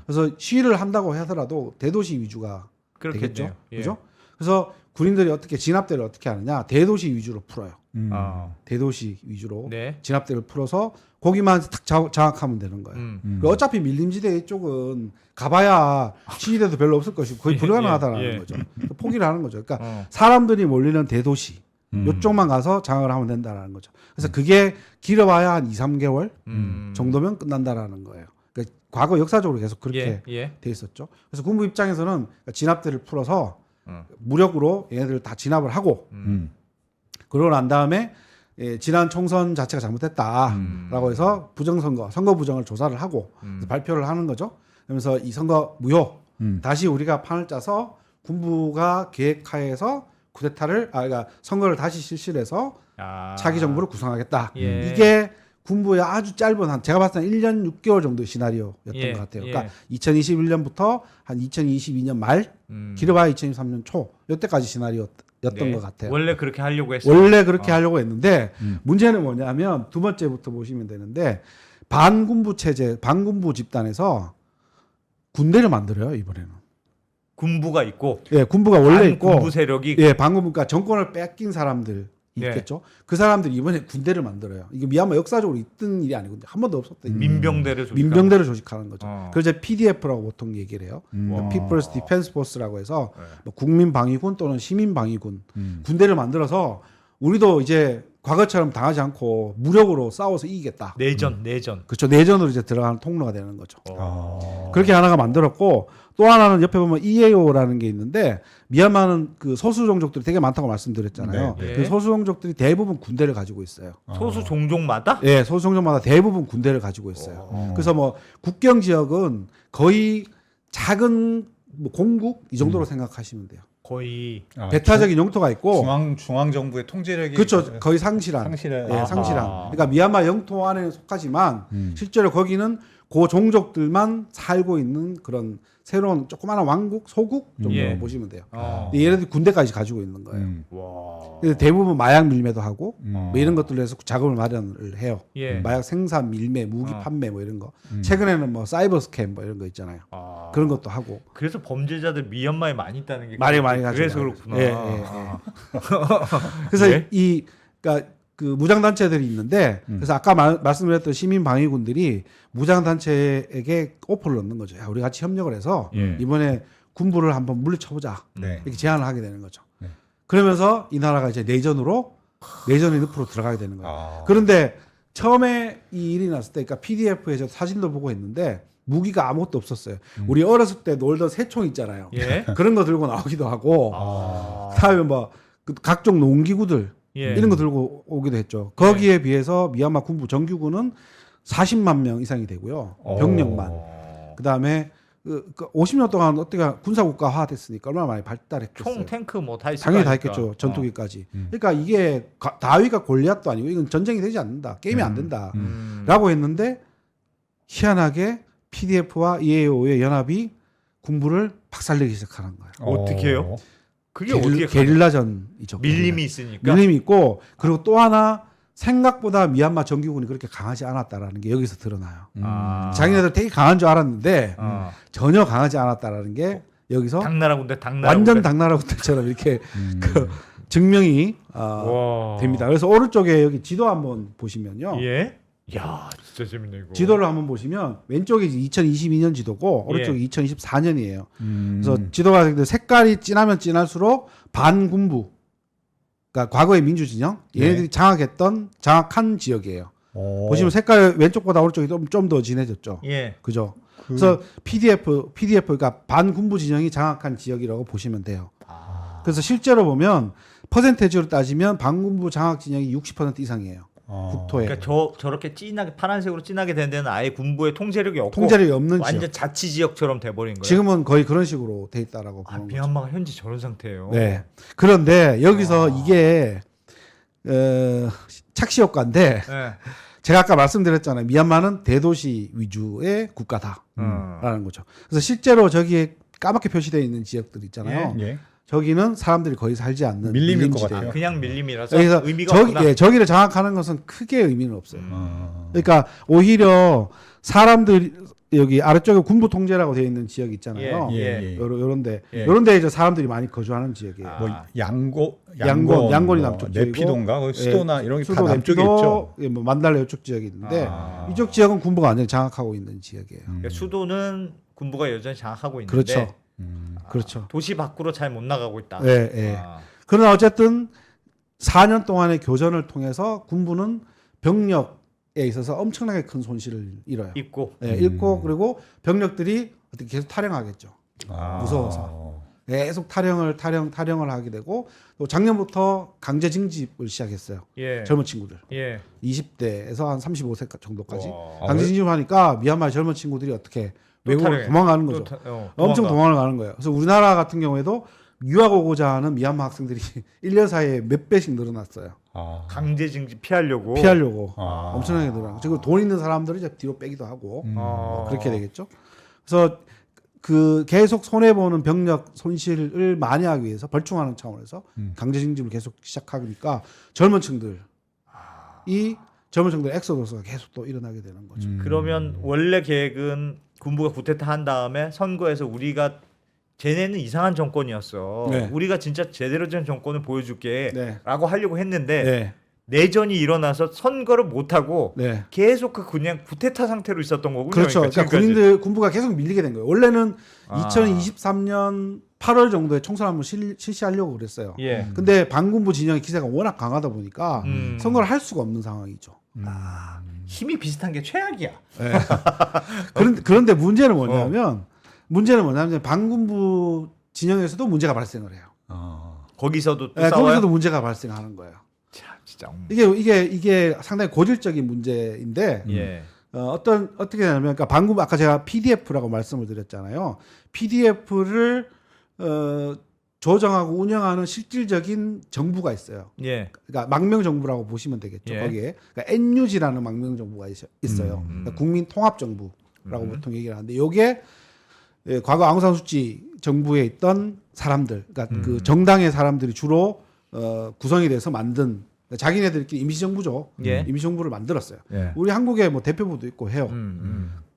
그래서 시위를 한다고 하더라도 대도시 위주가 그렇겠네요. 되겠죠. 예. 그죠? 그래서 군인들이 어떻게 진압대를 어떻게 하느냐? 대도시 위주로 풀어요. 아. 대도시 위주로 네. 진압대를 풀어서 거기만 탁 장악하면 되는 거예요. 그리고 어차피 밀림지대 이쪽은 가봐야 시위대도 별로 없을 것이고 거의 불가능하다라는 예. 거죠. 포기를 하는 거죠. 그러니까 사람들이 몰리는 대도시 이쪽만 가서 장악을 하면 된다라는 거죠. 그래서 그게 길어봐야 한 2, 3개월 정도면 끝난다라는 거예요. 그러니까 과거 역사적으로 계속 그렇게 돼 있었죠. 그래서 군부 입장에서는 진압대를 풀어서 무력으로 얘네들을 다 진압을 하고 그러고 난 다음에 지난 총선 자체가 잘못됐다라고 해서 선거 부정을 조사를 하고 발표를 하는 거죠. 그러면서 이 선거 무효, 다시 우리가 판을 짜서 군부가 계획하에서 그러니까 선거를 다시 실시해서 차기 정부를 구성하겠다. 예. 이게 군부의 아주 짧은 제가 봤을 때 1년 6개월 정도의 시나리오였던 것 같아요. 그러니까 2021년부터 한 2022년 말, 길어봐야 2023년 초 이때까지 시나리오였던 것 같아요. 원래 그렇게 하려고 했어요. 원래 그렇게 하려고 했는데 문제는 뭐냐면 두 번째부터 보시면 되는데 반군부 체제, 반군부 집단에서 군대를 만들어요 이번에는. 군부가 있고. 예, 군부가 원래 있고. 군부 세력이. 예, 반군부, 그러니까 정권을 뺏긴 사람들 있겠죠. 그 사람들이 이번에 군대를 만들어요. 이게 미얀마 역사적으로 있던 일이 아니고 한 번도 없었던 민병대를 조직하는 거죠. 그래서 이제 PDF라고 보통 얘기를 해요. People's Defense Force라고 해서 뭐 국민방위군 또는 시민방위군 군대를 만들어서 우리도 이제 과거처럼 당하지 않고 무력으로 싸워서 이기겠다. 내전. 그렇죠. 내전으로 이제 들어가는 통로가 되는 거죠. 그렇게 하나가 만들었고 또 하나는 옆에 보면 EAO라는 게 있는데 미얀마는 그 소수 종족들이 되게 많다고 말씀드렸잖아요. 네. 그 소수 종족들이 대부분 군대를 가지고 있어요. 소수 종족마다? 예, 소수 종족마다 대부분 군대를 가지고 있어요. 그래서 뭐 국경 지역은 거의 작은 뭐 공국 이 정도로 생각하시면 돼요. 거의 배타적인 영토가 있고 중앙 정부의 통제력이 그렇죠. 거의 상실한. 예, 상실한. 그러니까 미얀마 영토 안에는 속하지만 실제로 거기는 그 종족들만 살고 있는 그런 새로운 조그마한 왕국, 소국 정도로 보시면 돼요. 얘네들 군대까지 가지고 있는 거예요. 그래서 대부분 마약 밀매도 하고 뭐 이런 것들로 해서 자금을 마련을 해요. 마약 생산, 밀매, 무기 판매 뭐 이런 거. 최근에는 뭐 사이버 스캠 뭐 이런 거 있잖아요. 그런 것도 하고. 그래서 범죄자들 미얀마에 많이 있다는 게 많이 가죠. 그래서 그렇구나. 예. 그래서 그러니까 그 무장 단체들이 있는데 그래서 아까 말씀드렸던 시민 방위군들이 무장 단체에게 오퍼를 넣는 거죠. 야, 우리 같이 협력을 해서 이번에 군부를 한번 물리쳐보자. 이렇게 제안을 하게 되는 거죠. 그러면서 이 나라가 이제 내전의 늪으로 들어가게 되는 거예요. 그런데 처음에 이 일이 났을 때, 그러니까 PDF에서 사진도 보고 했는데 무기가 아무것도 없었어요. 우리 어렸을 때 놀던 새총 있잖아요. 그런 거 들고 나오기도 하고, 다음에 뭐 각종 농기구들 이런 거 들고 오기도 했죠. 거기에 비해서 미얀마 군부 정규군은 40만 명 이상이 되고요. 병력만. 그다음에 50년 동안 어떻게 군사국가화 됐으니까 얼마나 많이 발달했겠어요. 총 탱크 뭐 다 있을 당연히 다 있겠죠. 전투기까지. 그러니까 이게 다윗과 골리앗도 아니고 이건 전쟁이 되지 않는다. 게임이 안 된다. 라고 했는데 희한하게 PDF와 EAO의 연합이 군부를 박살내기 시작하는 거예요. 어떻게 해요? 그게 어떻게 게릴라전이죠. 밀림이 있으니까. 밀림이 있고 그리고 또 하나 생각보다 미얀마 정규군이 그렇게 강하지 않았다라는 게 여기서 드러나요. 자기네들 되게 강한 줄 알았는데 전혀 강하지 않았다라는 게 여기서 당나라 군대 완전 당나라 군대처럼 이렇게 그 증명이 됩니다. 그래서 오른쪽에 여기 지도 한번 보시면요. 야, 진짜 재밌네 이거. 지도를 한번 보시면 왼쪽이 2022년 지도고 오른쪽이 2024년이에요. 그래서 지도가 색깔이 진하면 진할수록 반군부, 그러니까 과거의 민주진영 얘네들이 장악한 지역이에요. 보시면 색깔 왼쪽보다 오른쪽이 좀 더 진해졌죠. 그죠? 그래서 PDF 그러니까 반군부 진영이 장악한 지역이라고 보시면 돼요. 그래서 실제로 보면 퍼센테이지로 따지면 반군부 장악 진영이 60% 이상이에요. 국토에 그러니까 저렇게 진하게 파란색으로 진하게 된 데는 아예 군부의 통제력이 없고 통제력이 없는 완전 지역. 자치 지역처럼 돼버린 거예요. 지금은 거의 그런 식으로 돼 있다라고 아, 보는 거죠. 미얀마가 현재 저런 상태예요. 네. 그런데 여기서 이게 착시 효과인데 네. 제가 아까 말씀드렸잖아요. 미얀마는 대도시 위주의 국가다라는 거죠. 그래서 실제로 저기에 까맣게 표시되어 있는 지역들 있잖아요. 예. 저기는 사람들이 거의 살지 않는 밀림일 것 밀림지대예요. 같아요. 그냥 밀림이라서 그래서 의미가 없구나. 저기를 장악하는 것은 크게 의미는 없어요. 그러니까 오히려 사람들이 여기 아래쪽에 군부 통제라고 되어 있는 지역 있잖아요. 예. 요런데 예. 요런데 이제 사람들이 많이 거주하는 지역이에요. 아. 뭐 양곤이 뭐 남쪽 지역이고, 네피도인가 거기 수도나 이런 게 다 수도 남쪽에 네피도, 있죠. 예, 뭐 만달레 이쪽 지역이 있는데 아. 이쪽 지역은 군부가 완전히 장악하고 있는 지역이에요. 그러니까 수도는 군부가 여전히 장악하고 있는데 그렇죠. 아, 그렇죠. 도시 밖으로 잘 못 나가고 있다. 예, 예. 아. 그러나 어쨌든 4년 동안의 교전을 통해서 군부는 병력에 있어서 엄청나게 큰 손실을 입어요. 있고 예, 잃고 그리고 병력들이 어떻게 계속 탈영하겠죠. 무서워서. 계속 탈영을 하게 되고 또 작년부터 강제 징집을 시작했어요. 예. 젊은 친구들. 예. 20대에서 한 35세 정도까지 와. 강제 징집을 하니까 미얀마의 젊은 친구들이 어떻게 외국으로 탈영해. 도망가는 거죠. 엄청 도망을 가는 거예요. 그래서 우리나라 같은 경우에도 유학 오고자 하는 미얀마 학생들이 1년 사이에 몇 배씩 늘어났어요. 강제 징집 피하려고. 엄청나게 늘어나고. 그리고 돈 있는 사람들은 이제 뒤로 빼기도 하고 그렇게 되겠죠. 그래서 그 계속 손해 보는 병력 손실을 만회하기 위해서 벌충하는 차원에서 강제 징집을 계속 시작하니까 젊은 층들이 엑소더스가 계속 또 일어나게 되는 거죠. 그러면 원래 계획은 군부가 쿠데타 한 다음에 선거에서 우리가 쟤네는 이상한 정권이었어. 네. 우리가 진짜 제대로 된 정권을 보여줄게 네. 라고 하려고 했는데 네. 내전이 일어나서 선거를 못하고 네. 계속 그냥 쿠데타 상태로 있었던 거군요. 그렇죠. 그러니까 군부가 계속 밀리게 된 거예요. 원래는 아. 2023년 8월 정도에 총선 한번 실시하려고 그랬어요. 예. 근데 반군부 진영의 기세가 워낙 강하다 보니까 음. 선거를 할 수가 없는 상황이죠. 힘이 비슷한 게 최악이야. 네. 그런데 문제는 뭐냐면 반군부 진영에서도 문제가 발생을 해요. 거기서도 또 네, 싸워요. 거기서도 문제가 발생하는 거예요. 참, 진짜. 이게 상당히 고질적인 문제인데 예. 어떻게 되냐면 그러니까 반군부 아까 제가 PDF라고 말씀을 드렸잖아요. PDF를 조정하고 운영하는 실질적인 정부가 있어요. 예. 그러니까 망명 정부라고 보시면 되겠죠. 예. 거기에 그러니까 NUG라는 망명 정부가 있어요. 그러니까 국민 통합 정부라고 보통 얘기를 하는데 이게 과거 아웅산 수치 정부에 있던 사람들, 그러니까 그 정당의 사람들이 주로 구성이 돼서 만든 그러니까 자기네들끼리 임시정부죠. 예. 임시정부를 만들었어요. 예. 우리 한국에 뭐 대표부도 있고 해요.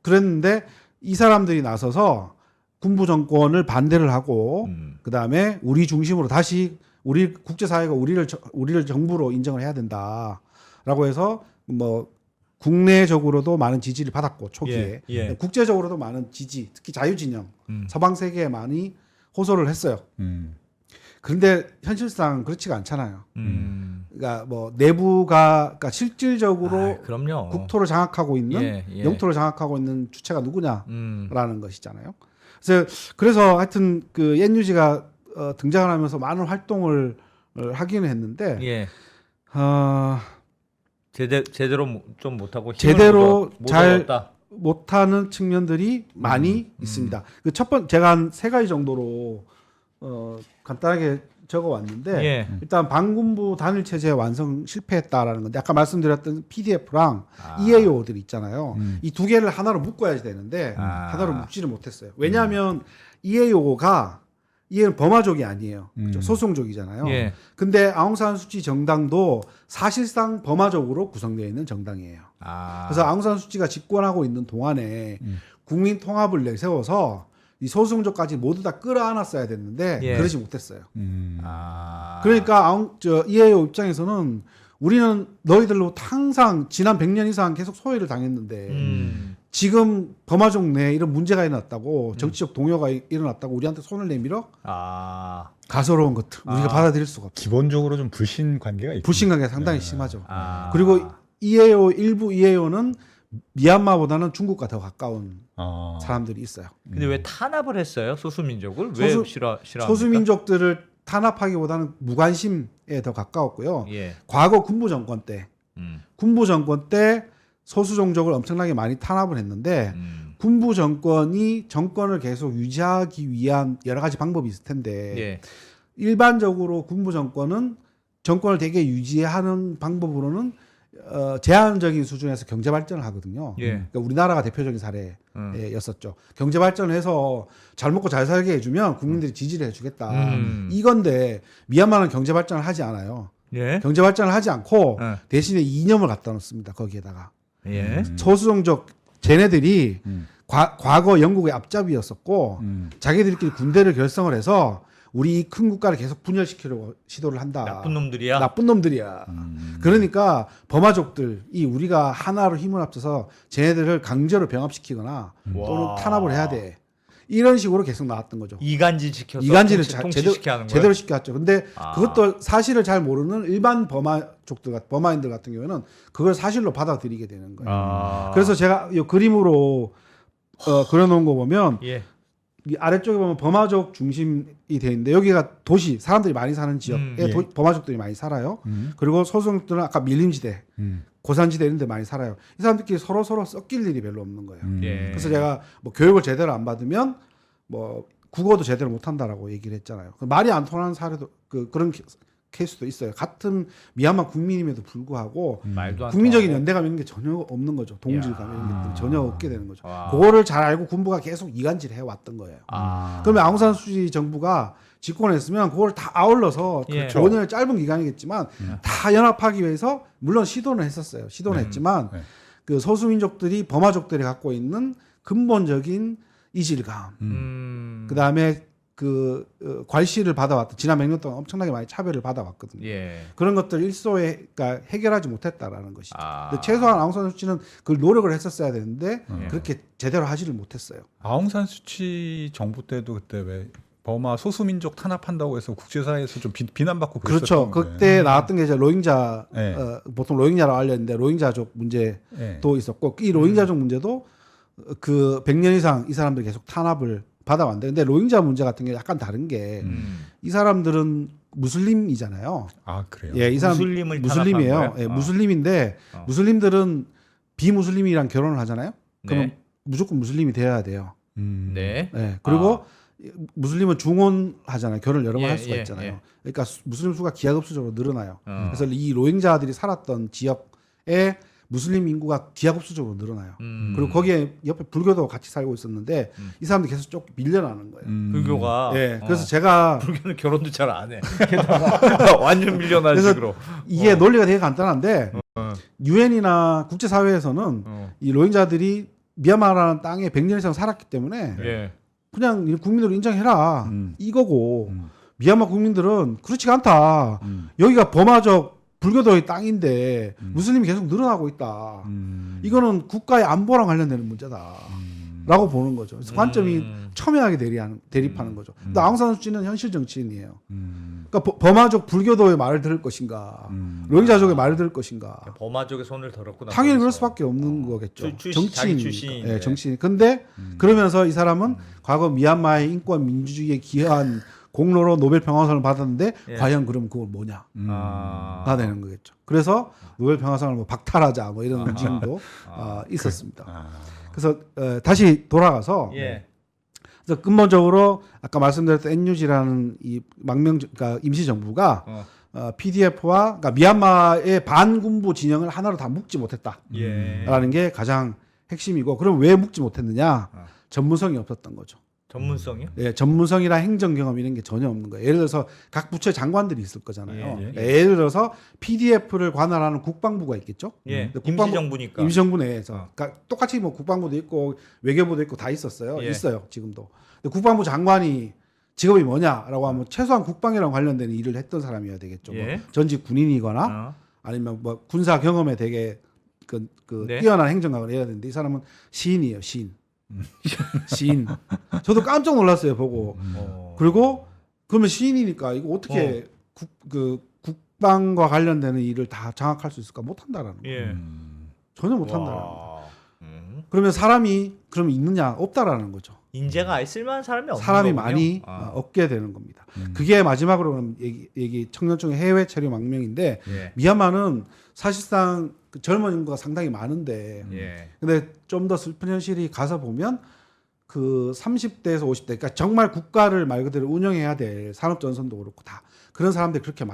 그랬는데 이 사람들이 나서서 군부 정권을 반대를 하고 그 다음에 우리 중심으로 다시 우리 국제사회가 우리를 정부로 인정을 해야 된다라고 해서 뭐 국내적으로도 많은 지지를 받았고 초기에 예. 국제적으로도 많은 지지, 특히 자유진영 서방 세계에 많이 호소를 했어요. 그런데 현실상 그렇지가 않잖아요. 그러니까 뭐 내부가 그러니까 실질적으로 그럼요. 국토를 장악하고 있는 예. 영토를 장악하고 있는 주체가 누구냐라는 것이잖아요. 그래서 하여튼 그 NUG가 등장을 하면서 많은 활동을 하기는 했는데 예. 제대로 좀 못하고 제대로 잘 얻었다. 못하는 측면들이 많이 있습니다. 그 제가 한 3가지 정도로 간단하게 적어왔는데 예. 일단 반군부 단일 체제 완성 실패했다라는 건데 아까 말씀드렸던 PDF랑 EAO들 있잖아요. 이 두 개를 하나로 묶어야 되는데 하나로 묶지를 못했어요. 왜냐하면 EA는 버마족이 아니에요. 그렇죠? 소수종족이잖아요. 예. 근데 아웅산 수치 정당도 사실상 버마족으로 구성되어 있는 정당이에요. 그래서 아웅산 수치가 집권하고 있는 동안에 국민 통합을 내세워서 이 소수종족까지 모두 다 끌어안았어야 됐는데 예. 그러지 못했어요. 그러니까 그러니까 EAO 입장에서는 우리는 너희들로 항상 지난 100년 이상 계속 소외를 당했는데 지금 버마족 내에 이런 문제가 일어났다고 정치적 동요가 일어났다고 우리한테 손을 내밀어 가소로운 것들 우리가 받아들일 수가 없어요. 기본적으로 좀 불신 관계가 있죠. 불신관계가 상당히 심하죠. 그리고 일부 EAO는 미얀마보다는 중국과 더 가까운 사람들이 있어요. 근데 왜 탄압을 했어요? 소수민족을 왜 싫어합니까? 소수민족들을 탄압하기보다는 무관심에 더 가까웠고요. 예. 과거 군부 정권 때 군부 정권 때 소수 종족을 엄청나게 많이 탄압을 했는데 군부 정권이 정권을 계속 유지하기 위한 여러 가지 방법이 있을 텐데 예. 일반적으로 군부 정권은 정권을 되게 유지하는 방법으로는 제한적인 수준에서 경제 발전을 하거든요. 예. 그러니까 우리나라가 대표적인 사례였었죠. 경제 발전을 해서 잘 먹고 잘 살게 해주면 국민들이 지지를 해주겠다. 이건데 미얀마는 경제 발전을 하지 않아요. 예. 경제 발전을 하지 않고 예. 대신에 이념을 갖다 놓습니다. 거기에다가 예. 소수종족 쟤네들이 과거 영국의 앞잡이였었고 자기들끼리 군대를 결성을 해서 우리 이 큰 국가를 계속 분열시키려고 시도를 한다. 나쁜 놈들이야. 나쁜 놈들이야. 그러니까 버마족들이 우리가 하나로 힘을 합쳐서 쟤네들을 강제로 병합시키거나 또는 탄압을 해야 돼. 이런 식으로 계속 나왔던 거죠. 이간질 시켜서 이간질을 통치시켜 하는 거예요. 제대로 시켰죠. 근데 그것도 사실을 잘 모르는 일반 버마인들 같은 경우에는 그걸 사실로 받아들이게 되는 거예요. 그래서 제가 이 그림으로 그려놓은 거 보면 예. 이 아래쪽에 보면 버마족 중심이 돼 있는데 여기가 도시 사람들이 많이 사는 지역에 예. 버마족들이 많이 살아요. 그리고 소수족들은 아까 밀림지대, 고산지대 이런 데 많이 살아요. 이 사람들끼리 서로 섞일 일이 별로 없는 거예요. 예. 그래서 제가 뭐 교육을 제대로 안 받으면 뭐 국어도 제대로 못 한다라고 얘기를 했잖아요. 말이 안 통하는 사례도 그런 케이스도 있어요. 같은 미얀마 국민임에도 불구하고 말도 안 국민적인 통하고. 연대감 이런 게 전혀 없는 거죠. 동질감 이런 것들이 전혀 없게 되는 거죠. 와. 그거를 잘 알고 군부가 계속 이간질해 왔던 거예요. 그러면 아웅산 수치 정부가 집권했으면 그걸 다 아울러서 예. 5년의 짧은 기간이겠지만 다 연합하기 위해서 물론 시도는 했었어요. 시도는 했지만 네. 그 소수민족들이 버마족들이 갖고 있는 근본적인 이질감, 그 다음에 괄시를 받아왔던 지난 몇 년 동안 엄청나게 많이 차별을 받아왔거든요. 예. 그런 것들 일소에 그러니까 해결하지 못했다라는 것이죠. 아. 근데 최소한 아웅산 수치는 그걸 노력을 했었어야 되는데 예. 그렇게 제대로 하지를 못했어요. 아웅산 수치 정부 때도 그때 왜 버마 소수민족 탄압한다고 해서 국제사회에서 좀 비난받고 그렇죠. 그랬었던 그때 나왔던 게 이제 로힝자 네. 보통 로힝야라고 알렸는데 로힝자족 문제도 네. 있었고 이 로힝자족 문제도 그 100년 이상 이 사람들이 계속 탄압을 받아왔는데 근데 로힝자 문제 같은 게 약간 다른 게 이 사람들은 무슬림이잖아요. 아 그래요. 예, 이 사람 무슬림을 무슬림이에요. 탄압한 예, 거예요? 무슬림인데 무슬림들은 비무슬림이랑 결혼을 하잖아요. 그러면 네. 무조건 무슬림이 되어야 돼요. 네. 예, 그리고 무슬림은 중혼하잖아요. 결혼을 여러 번 예, 할 수가 예, 있잖아요. 예. 그러니까 무슬림 수가 기하급수적으로 늘어나요. 그래서 이 로힝자들이 살았던 지역에 무슬림 인구가 기하급수적으로 늘어나요. 그리고 거기에 옆에 불교도 같이 살고 있었는데 이 사람들이 계속 쭉 밀려나는 거예요. 불교가. 예, 그래서 제가 불교는 결혼도 잘 안 해. 게다가 완전 밀려나는 그래서 식으로. 이게 논리가 되게 간단한데 유엔이나 국제사회에서는 이 로힝자들이 미얀마라는 땅에 100년 이상 살았기 때문에 예. 그냥 국민으로 인정해라 이거고 미얀마 국민들은 그렇지가 않다. 여기가 버마적 불교도의 땅인데 무슬림이 계속 늘어나고 있다. 이거는 국가의 안보랑 관련되는 문제다라고 보는 거죠. 그래서 관점이 첨예하게 대립하는 거죠. 근데 아웅산 수치는 현실 정치인이에요. 그러니까 버마족 불교도의 말을 들을 것인가, 로힝자족의 말을 들을 것인가. 버마족의 손을 들었구나. 당연히 그럴 거기서. 수밖에 없는 거겠죠. 자기 정치인, 출신인데. 예, 정치인. 근데 그러면서 이 사람은 과거 미얀마의 인권 민주주의에 기여한 공로로 노벨 평화상을 받았는데 예. 과연 그럼 그걸 뭐냐? 아. 가 되는 거겠죠. 그래서 노벨 평화상을 뭐 박탈하자 뭐 이런 움직임도 있었습니다. 그래서 다시 돌아가서 예. 그래서 근본적으로 아까 말씀드렸던 NUG라는 이 그러니까 임시 정부가 PDF와 그러니까 미얀마의 반군부 진영을 하나로 다 묶지 못했다라는 예. 게 가장 핵심이고 그럼 왜 묶지 못했느냐? 전문성이 없었던 거죠. 전문성이요? 예, 전문성이나 행정 경험 이런 게 전혀 없는 거예요. 예를 들어서 각 부처 장관들이 있을 거잖아요. 예, 예를 들어서 PDF를 관할하는 국방부가 있겠죠. 예. 근데 국방부- 임시정부니까. 임시정부 내에서 그러니까 똑같이 뭐 국방부도 있고 외교부도 있고 다 있었어요. 예. 있어요 지금도. 근데 국방부 장관이 직업이 뭐냐라고 하면 최소한 국방이랑 관련된 일을 했던 사람이어야 되겠죠. 뭐 예. 전직 군인이거나 아니면 뭐 군사 경험에 되게 네. 뛰어난 행정관을 해야 되는데 이 사람은 시인이에요. 시인. 시인. 저도 깜짝 놀랐어요 보고. 그리고 그러면 시인이니까 이거 어떻게 국방과 관련되는 일을 다 장악할 수 있을까? 못한다라는 거예요. 예. 전혀 못한다라는 거예요. 와. 그러면 사람이 그러면 있느냐? 없다라는 거죠. 인재가 아예 쓸만한 사람이 없는 사람이 거군요. 많이 없게 되는 겁니다. 그게 마지막으로는 얘기 청년층의 해외 체류 망명인데 예. 미얀마는 사실상 그 젊은 인구가 상당히 많은데 예. 근데 좀 더 슬픈 현실이 가서 보면 그 30대에서 50대 그러니까 정말 국가를 말 그대로 운영해야 될 산업전선도 그렇고 다 그런 사람들이 그렇게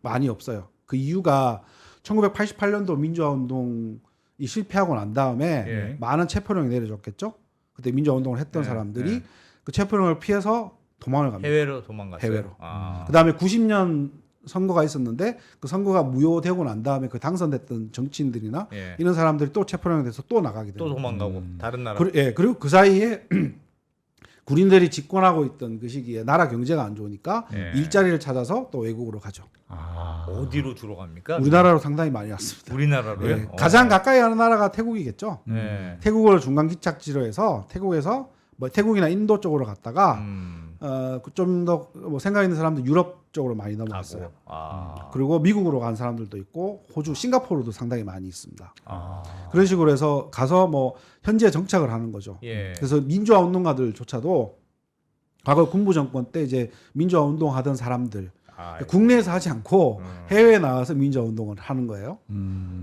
많이 없어요. 그 이유가 1988년도 민주화운동이 실패하고 난 다음에 예. 많은 체포령이 내려졌겠죠. 그때 민주화운동을 했던 네, 사람들이 네. 그 체포령을 피해서 도망을 갑니다. 해외로 도망갔어요. 해외로. 아. 그다음에 90년 선거가 있었는데 그 선거가 무효되고 난 다음에 그 당선됐던 정치인들이나 예. 이런 사람들이 또 체포령에 대해서 또 나가게 됩니다. 또 도망가고 다른 나라. 그리고 그 사이에 군인들이 집권하고 있던 그 시기에 나라 경제가 안 좋으니까 예. 일자리를 찾아서 또 외국으로 가죠. 어디로 주로 갑니까? 우리나라로 상당히 많이 왔습니다. 우리나라로요? 예. 가장 가까이 하는 나라가 태국이겠죠. 네. 태국을 중간 기착지로 해서 태국에서 뭐 태국이나 인도 쪽으로 갔다가 좀 더 뭐 생각 있는 사람들 유럽 쪽으로 많이 넘어갔어요. 가고. 아. 그리고 미국으로 간 사람들도 있고 호주, 싱가포르도 상당히 많이 있습니다. 아. 그런 식으로 해서 가서 뭐 현지에 정착을 하는 거죠. 예. 그래서 민주화 운동가들조차도 과거 군부 정권 때 이제 민주화 운동하던 사람들 아, 국내에서 하지 않고 해외에 나가서 민주화 운동을 하는 거예요.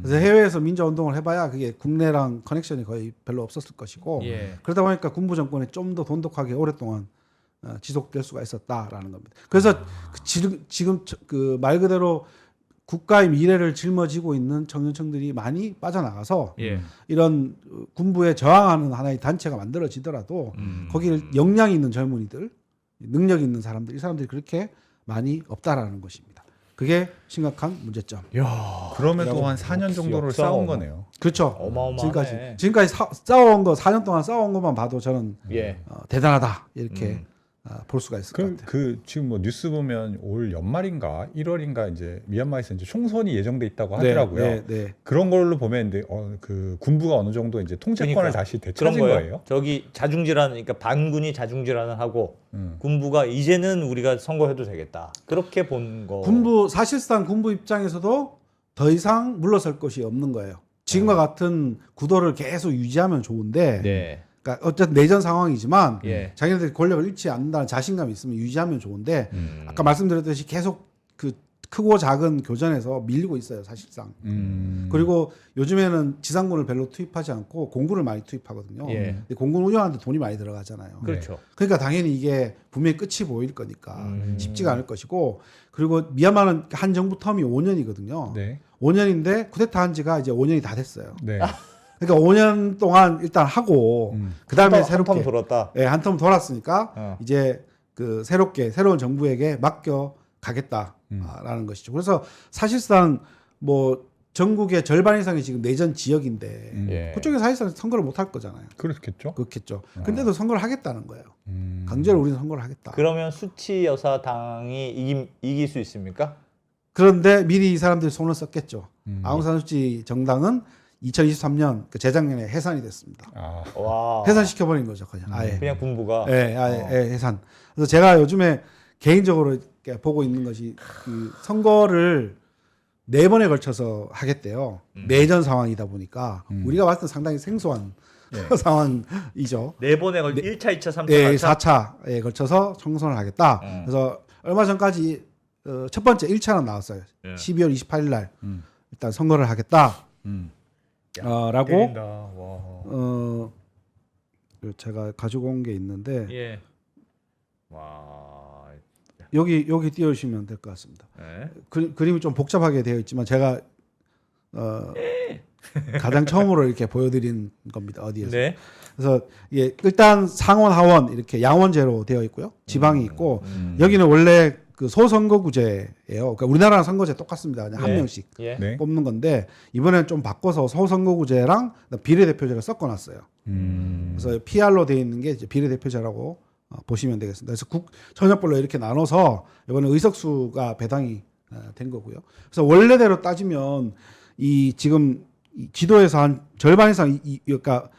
그래서 해외에서 민주화 운동을 해봐야 그게 국내랑 커넥션이 거의 별로 없었을 것이고 예. 그러다 보니까 군부 정권이 좀 더 돈독하게 오랫동안 지속될 수가 있었다라는 겁니다. 그래서 지금 그 말 그대로 국가의 미래를 짊어지고 있는 청년층들이 많이 빠져나가서 예. 이런 군부에 저항하는 하나의 단체가 만들어지더라도 거기를 역량 있는 젊은이들, 능력 있는 사람들, 이 사람들이 그렇게 많이 없다라는 것입니다. 그게 심각한 문제점. 야. 그럼에도 한 4년 정도를 역사가 싸운 거네요. 그렇죠. 어마어마하네. 지금까지 싸워온 거 4년 동안 싸워온 것만 봐도 저는 예. 대단하다 이렇게 볼 수가 있을 것 같아요. 그 지금 뭐 뉴스 보면 올 연말인가 1월인가 이제 미얀마에서 이제 총선이 예정돼 있다고 하더라고요. 네, 네. 그런 걸로 보면 이제 그 군부가 어느 정도 이제 통제권을 그러니까 다시 그런 되찾은 거예요. 거예요. 저기 자중질환, 그러니까 반군이 자중질환을 하고 군부가 이제는 우리가 선거해도 되겠다. 그렇게 본 거. 사실상 군부 입장에서도 더 이상 물러설 것이 없는 거예요. 지금과 같은 구도를 계속 유지하면 좋은데, 네. 그러니까 어쨌든 내전 상황이지만 예. 자기네들이 권력을 잃지 않는다는 자신감이 있으면 유지하면 좋은데, 아까 말씀드렸듯이 계속 그 크고 작은 교전에서 밀리고 있어요, 사실상. 그리고 요즘에는 지상군을 별로 투입하지 않고 공군을 많이 투입하거든요. 예. 근데 공군 운영하는데 돈이 많이 들어가잖아요. 그렇죠. 그러니까 당연히 이게 분명히 끝이 보일 거니까 쉽지가 않을 것이고, 그리고 미얀마는 한 정부 텀이 5년이거든요. 네. 5년인데 쿠데타 한 지가 이제 5년이 다 됐어요. 네. 그러니까 5년 동안 일단 하고 그다음에 새롭게 한텀 돌았다. 예, 한 텀 돌았으니까 이제 그 새로운 정부에게 맡겨 가겠다라는 것이죠. 그래서 사실상 뭐 전국의 절반 이상이 지금 내전 지역인데 예. 그쪽에 사실상 선거를 못 할 거잖아요. 그렇겠죠. 그렇겠죠. 근데도 선거를 하겠다는 거예요. 강제로 우리는 선거를 하겠다. 그러면 수치 여사 당이 이길 수 있습니까? 그런데 미리 이 사람들이 손을 썼겠죠. 아웅산 수치 정당은 2023년 그 재작년에 해산이 됐습니다. 아. 와. 해산시켜버린 거죠, 그냥 아예. 그냥 군부가. 예, 아예 해산. 그래서 제가 요즘에 개인적으로 이렇게 보고 있는 것이 그 선거를 4번에 걸쳐서 하겠대요. 내전 상황이다 보니까 우리가 봤을 때 상당히 생소한 상황이죠. 4번에 걸 1차, 2차, 3차, 네, 4차. 4차에 걸쳐서 총선을 하겠다. 그래서 얼마 전까지 첫 번째 1차는 나왔어요. 예. 12월 28일 날 일단 선거를 하겠다. 라고 때린다. 와. 제가 가지고 온 게 있는데 예. 와. 여기 띄워주시면 될 것 같습니다. 예. 그림이 좀 복잡하게 되어 있지만 제가 가장 처음으로 이렇게 보여드린 겁니다. 어디에서. 네. 그래서 이게 일단 상원 하원 이렇게 양원제로 되어 있고요. 지방이 있고 여기는 원래 그 소선거구제예요. 그러니까 우리나라랑 선거제 똑같습니다. 그냥 한 네. 명씩 예. 네. 뽑는 건데 이번에는 좀 바꿔서 소선거구제랑 비례대표제를 섞어놨어요. 그래서 PR로 되어 있는 게 이제 비례대표제라고 보시면 되겠습니다. 그래서 전역별로 이렇게 나눠서 이번에 의석수가 배당이 된 거고요. 그래서 원래대로 따지면 이 지금 이 지도에서 한 절반 이상 그러니까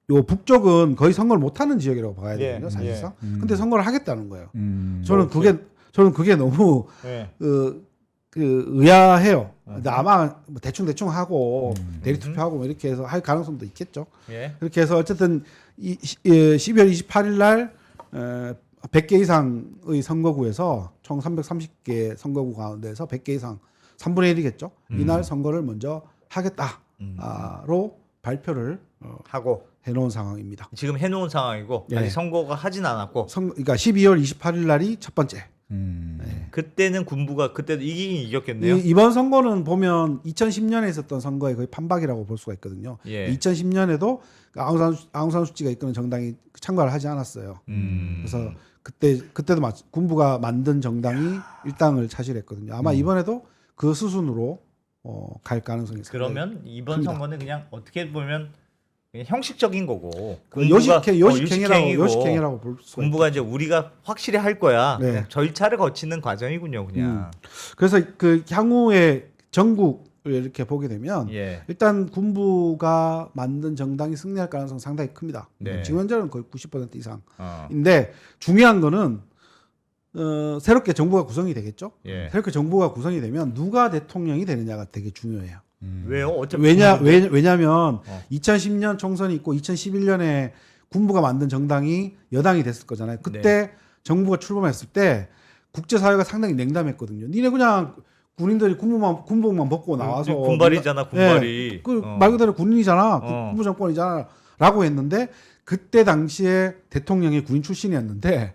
요 북쪽은 거의 선거를 못 하는 지역이라고 봐야 되거든요, 예, 사실상. 근데 선거를 하겠다는 거예요. 음. 저는 그게 너무 예. 그 의아해요. 근데 아마 뭐 대충 하고 대리 투표하고 뭐 이렇게 해서 할 가능성도 있겠죠. 예. 그렇게 해서 어쨌든 12월 28일 날 100개 이상의 선거구에서 총 330개 선거구 가운데서 100개 이상 3분의 1이겠죠. 이날 선거를 먼저 하겠다로 발표를 하고 해놓은 상황입니다. 지금 해놓은 상황이고 예. 아직 선거가 하진 않았고 그러니까 12월 28일 날이 첫 번째. 그때는 군부가 그때도 이기긴 이겼겠네요. 이번 선거는 보면 2010년에 있었던 선거의 거의 판박이라고 볼 수가 있거든요. 예. 2010년에도 아웅산 수치가 이끄는 정당이 참가를 하지 않았어요. 그래서 그때도 군부가 만든 정당이 일당을 차지했거든요. 아마 이번에도 그 수순으로 갈 가능성이 있습니다. 그러면 이번 큽니다. 선거는 그냥 어떻게 보면 그냥 형식적인 거고 요식행위라고 볼 수가 군부가 이제 우리가 확실히 할 거야. 네. 그냥 절차를 거치는 과정이군요, 그냥. 그래서 그 향후에 전국을 이렇게 보게 되면 예. 일단 군부가 만든 정당이 승리할 가능성이 상당히 큽니다. 네. 지금 현재는 거의 90% 이상인데 어. 중요한 거는 새롭게 정부가 구성이 되겠죠. 예. 새롭게 정부가 구성이 되면 누가 대통령이 되느냐가 되게 중요해요. 왜요? 어차피 왜냐하면 2010년 총선이 있고 2011년에 군부가 만든 정당이 여당이 됐을 거잖아요. 그때 정부가 출범했을 때 국제사회가 상당히 냉담했거든요. 니네 그냥 군인들이 군복만 벗고 나와서 군발이잖아, 군발이. 말 그대로 군인이잖아. 어. 군부 정권이잖아. 라고 했는데 그때 당시에 대통령이 군인 출신이었는데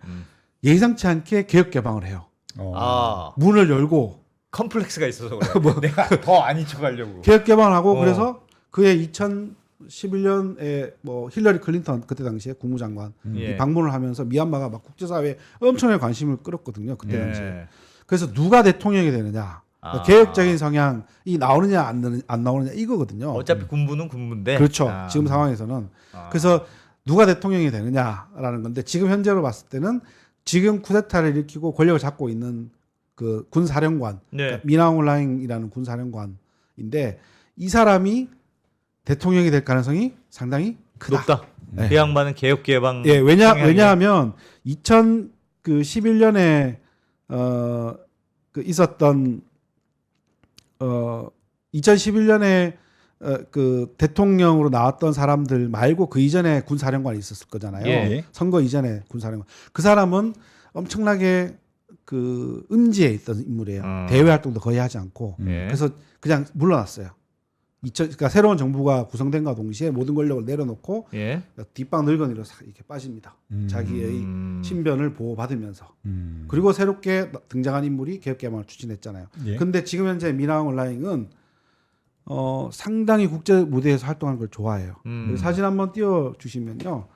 예상치 않게 개혁 개방을 해요. 아, 문을 열고 컴플렉스가 있어서 그래. 내가 더 아닌 척하려고. 개혁 개방하고 그래서 그해 2011년에 뭐 힐러리 클린턴 그때 당시에 국무장관 예. 방문을 하면서 미얀마가 막 국제사회에 엄청나게 관심을 끌었거든요. 그때 당시에. 예. 그래서 누가 대통령이 되느냐, 개혁적인 성향이 나오느냐 안 나오느냐 이거거든요. 어차피 군부는 군부인데. 그렇죠. 아. 지금 상황에서는 그래서 누가 대통령이 되느냐라는 건데 지금 현재로 봤을 때는 지금 쿠데타를 일으키고 권력을 잡고 있는 그 군사령관 그러니까 미나옹라잉이라는 군사령관인데 이 사람이 대통령이 될 가능성이 상당히 크다. 높다. 네. 그 양반은 개혁 개방. 예, 왜냐하면 2011년에 그 있었던 2011년에 그 대통령으로 나왔던 사람들 말고 그 이전에 군사령관이 있었을 거잖아요. 예. 선거 이전에 군사령관. 그 사람은 엄청나게 그 음지에 있던 인물이에요. 대외 활동도 거의 하지 않고. 예. 그래서 그냥 물러났어요. 그러니까 새로운 정부가 구성된과 동시에 모든 권력을 내려놓고 예. 뒷방 늙은이로 싹 이렇게 빠집니다. 자기의 신변을 보호받으면서. 음. 그리고 새롭게 등장한 인물이 개혁 개방을 추진했잖아요. 예. 근데 지금 현재 미나옹 온라인은 상당히 국제 무대에서 활동하는 걸 좋아해요. 사진 한번 띄워 주시면요.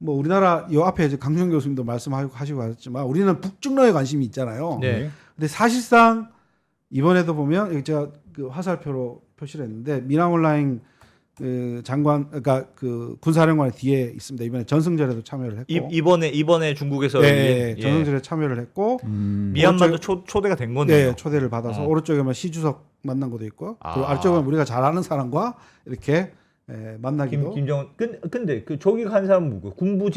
뭐 우리나라 요 앞에 이제 강준 교수님도 말씀하시고 하셨지만 우리는 북중러에 관심이 있잖아요. 네. 근데 사실상 이번에도 보면 여기 제가 그 화살표로 표시를 했는데 미나옹 온라인 그 장관 그러니까 그 군사령관의 뒤에 있습니다. 이번에 전승절에도 참여를 했고 이번에 중국에서 네, 전승절에 참여를 했고 미얀마도 초대가 된 거네요. 네, 초대를 받아서 오른쪽에 시 주석 만난 것도 있고 그리고 아래쪽에 우리가 잘 아는 사람과 이렇게 만나기도. 김정은 근데 그 저기 간 사람은 누구? 군부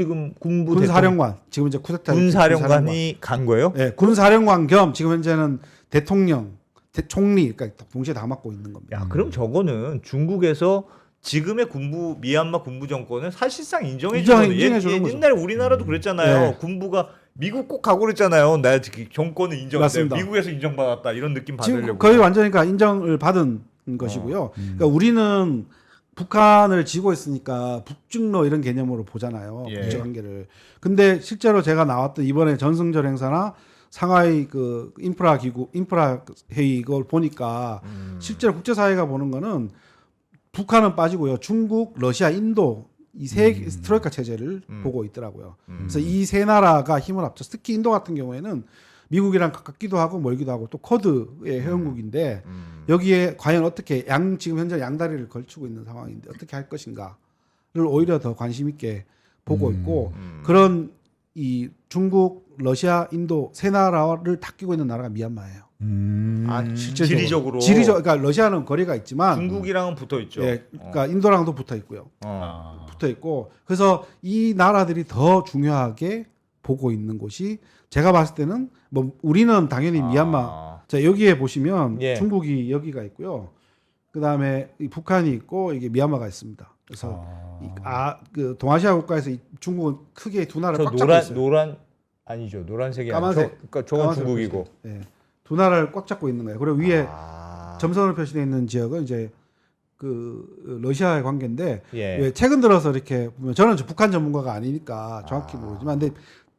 군사령관 지금 이제 쿠데타 군사령관이 간 거예요? 네, 군사령관 겸 지금 현재는 대통령, 총리 그러니까 동시에 다 맡고 있는 겁니다. 야, 그럼 저거는 중국에서 지금의 미얀마 군부 정권은 사실상 인정해주는 인정해주는 거죠. 옛날에 우리나라도 그랬잖아요. 네. 군부가 미국 꼭 가고 그랬잖아요. 나 정권을 맞습니다. 미국에서 인정받았다 이런 느낌 지금 받으려고. 거의 완전히 그러니까 인정을 받은 것이고요. 그러니까 우리는 북한을 지고 있으니까 북중러 이런 개념으로 보잖아요. 예. 국제관계를. 근데 실제로 제가 나왔던 이번에 전승절 행사나 상하이 그 인프라 회의 이걸 보니까 실제로 국제사회가 보는 거는 북한은 빠지고요. 중국, 러시아, 인도 이 세 트로이카 체제를 보고 있더라고요. 그래서 이 세 나라가 힘을 합쳐서 특히 인도 같은 경우에는 미국이랑 가깝기도 하고 멀기도 하고 또 쿼드의 회원국인데 여기에 과연 어떻게 지금 현재 양다리를 걸치고 있는 상황인데 어떻게 할 것인가를 오히려 더 관심 있게 보고 있고 그런 이 중국, 러시아, 인도 세 나라를 다 끼고 있는 나라가 미얀마예요. 지리적으로. 그러니까 러시아는 거리가 있지만 중국이랑은 붙어 있죠. 예, 그러니까 인도랑도 붙어 있고요. 붙어 있고 그래서 이 나라들이 더 중요하게 보고 있는 곳이 제가 봤을 때는 뭐 우리는 당연히 미얀마 자 여기에 보시면 예. 중국이 여기가 있고요. 그다음에 이 북한이 있고 이게 미얀마가 있습니다. 그래서 그 동아시아 국가에서 이 중국은 크게 두 나라를 꽉 잡고 있어요. 노란 아니죠. 노란색이 까만색. 그러니까 저건 까만색 중국이고. 예. 두 나라를 꽉 잡고 있는 거예요. 그리고 위에 점선으로 표시되어 있는 지역은 이제 그 러시아의 관계인데 예. 왜 최근 들어서 이렇게 보면 저는 북한 전문가가 아니니까 정확히 모르지만 근데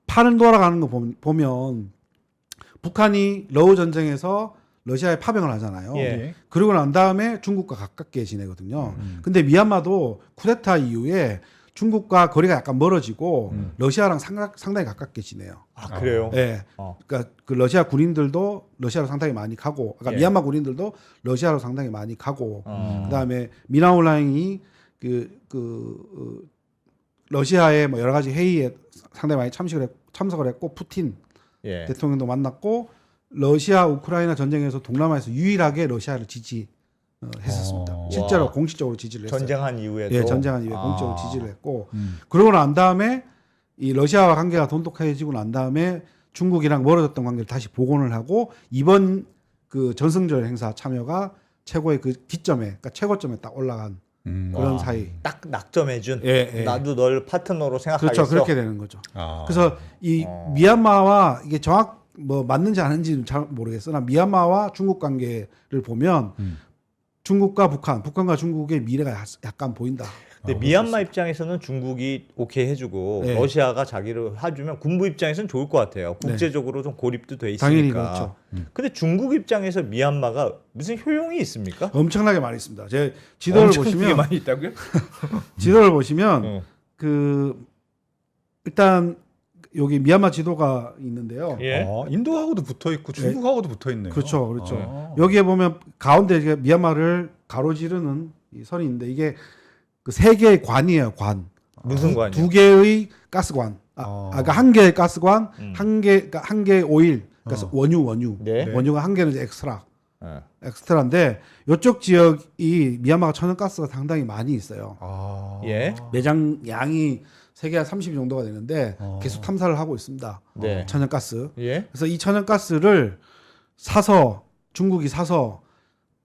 판을 돌아가는 거 보면 북한이 러우 전쟁에서 러시아에 파병을 하잖아요. 예. 그러고 난 다음에 중국과 가깝게 지내거든요. 근데 미얀마도 쿠데타 이후에 중국과 거리가 약간 멀어지고 러시아랑 상당히 가깝게 지내요. 아 그래요? 예. 그러니까 그 러시아 군인들도 러시아로 상당히 많이 가고, 그러니까 예. 미얀마 군인들도 러시아로 상당히 많이 가고, 그다음에 미나올라잉이 러시아의 뭐 여러 가지 회의에 상당히 많이 참석을 했고, 푸틴 예. 대통령도 만났고, 러시아 우크라이나 전쟁에서 동남아에서 유일하게 러시아를 지지했었습니다. 실제로 와. 공식적으로 지지를 했어요. 전쟁한 이후에도. 예, 전쟁한 이후에 공적으로 지지를 했고, 그러고 난 다음에 이 러시아와 관계가 돈독해지고 난 다음에 중국이랑 멀어졌던 관계를 다시 복원을 하고 이번 그 전승절 행사 참여가 최고의 그 기점에, 그러니까 최고점에 딱 올라간 그런 사이. 딱 낙점해준. 예. 나도 널 파트너로 생각하겠어. 그렇죠, 그렇게 되는 거죠. 그래서 이 미얀마와 이게 정확 뭐 맞는지 아닌지는 잘 모르겠으나 미얀마와 중국 관계를 보면 중국과 북한과 중국의 미래가 약간 보인다. 근데 미얀마 입장에서는 중국이 오케이 해주고 네. 러시아가 자기를 해주면 군부 입장에서는 좋을 것 같아요. 국제적으로 좀 고립도 돼 있으니까. 당연히 그렇죠. 근데 중국 입장에서 미얀마가 무슨 효용이 있습니까? 엄청나게 많이 있습니다. 제 지도를 엄청 보시면 많이 있다고요? 지도를 보시면 그 일단 여기 미얀마 지도가 있는데요. 예. 인도하고도 붙어 있고 중국하고도 붙어 있네요. 그렇죠, 그렇죠. 여기에 보면 가운데 이제 미얀마를 가로지르는 이 선이 있는데 이게 그 세 개의 관이에요. 관. 무슨 관이요? 두 개의 가스관. 그러니까 한 개의 가스관, 그러니까 한 개의 오일. 그래서 원유. 네. 원유가 한 개는 이제 엑스트라. 네. 엑스트라인데 이쪽 지역이 미얀마가 천연가스가 상당히 많이 있어요. 예. 매장 양이 세계 한 30 정도가 되는데 계속 탐사를 하고 있습니다. 네. 천연가스. 예. 그래서 이 천연가스를 중국이 사서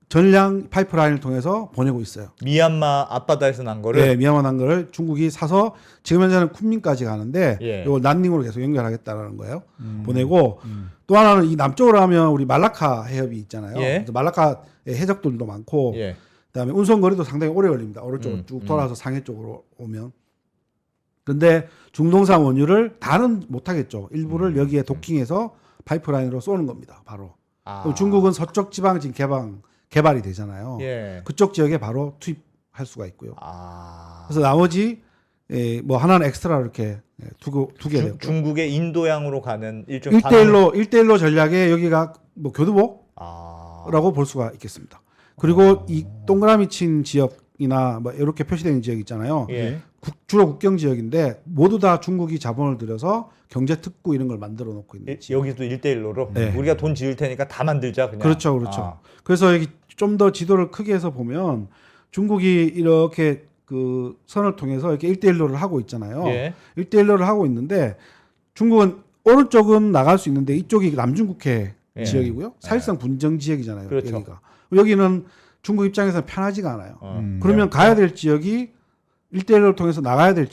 전량 파이프라인을 통해서 보내고 있어요. 미얀마 앞바다에서 난 거를. 네, 미얀마 난 거를 중국이 사서 지금 현재는 쿤민까지 가는데 예. 이걸 난닝으로 계속 연결하겠다는 거예요. 보내고 또 하나는 이 남쪽으로 하면 우리 말라카 해협이 있잖아요. 예. 그래서 말라카의 해적들도 많고 예. 그다음에 운송 거리도 상당히 오래 걸립니다. 오른쪽으로 쭉 돌아서 상해 쪽으로 오면. 근데 중동산 원유를 다는 못 하겠죠. 일부를 여기에 도킹해서 파이프라인으로 쏘는 겁니다. 바로. 그럼 중국은 서쪽 지방진 개발이 되잖아요. 예. 그쪽 지역에 바로 투입할 수가 있고요. 아. 그래서 나머지 뭐 하나는 엑스트라 이렇게 두게 되고 중국의 인도양으로 가는 일종 1대1로 전략에 여기가 뭐 교두보라고 아. 볼 수가 있겠습니다. 그리고 이 동그라미 친 지역이나 뭐 이렇게 표시된 지역 있잖아요. 예. 주로 국경 지역인데 모두 다 중국이 자본을 들여서 경제 특구 이런 걸 만들어 놓고 있는 지역. 여기도 1대1로로 네. 우리가 돈 지을 테니까 다 만들자 그냥. 그렇죠. 그래서 여기 좀 더 지도를 크게 해서 보면 중국이 이렇게 그 선을 통해서 이렇게 1대1로를 하고 있잖아요. 예. 1대1로를 하고 있는데 중국은 오른쪽은 나갈 수 있는데 이쪽이 남중국해 예. 지역이고요. 사실상 분쟁 지역이잖아요. 그렇죠. 여기가. 여기는 중국 입장에서는 편하지가 않아요. 그러면 가야 될 지역이 1대1을 통해서 나가야 될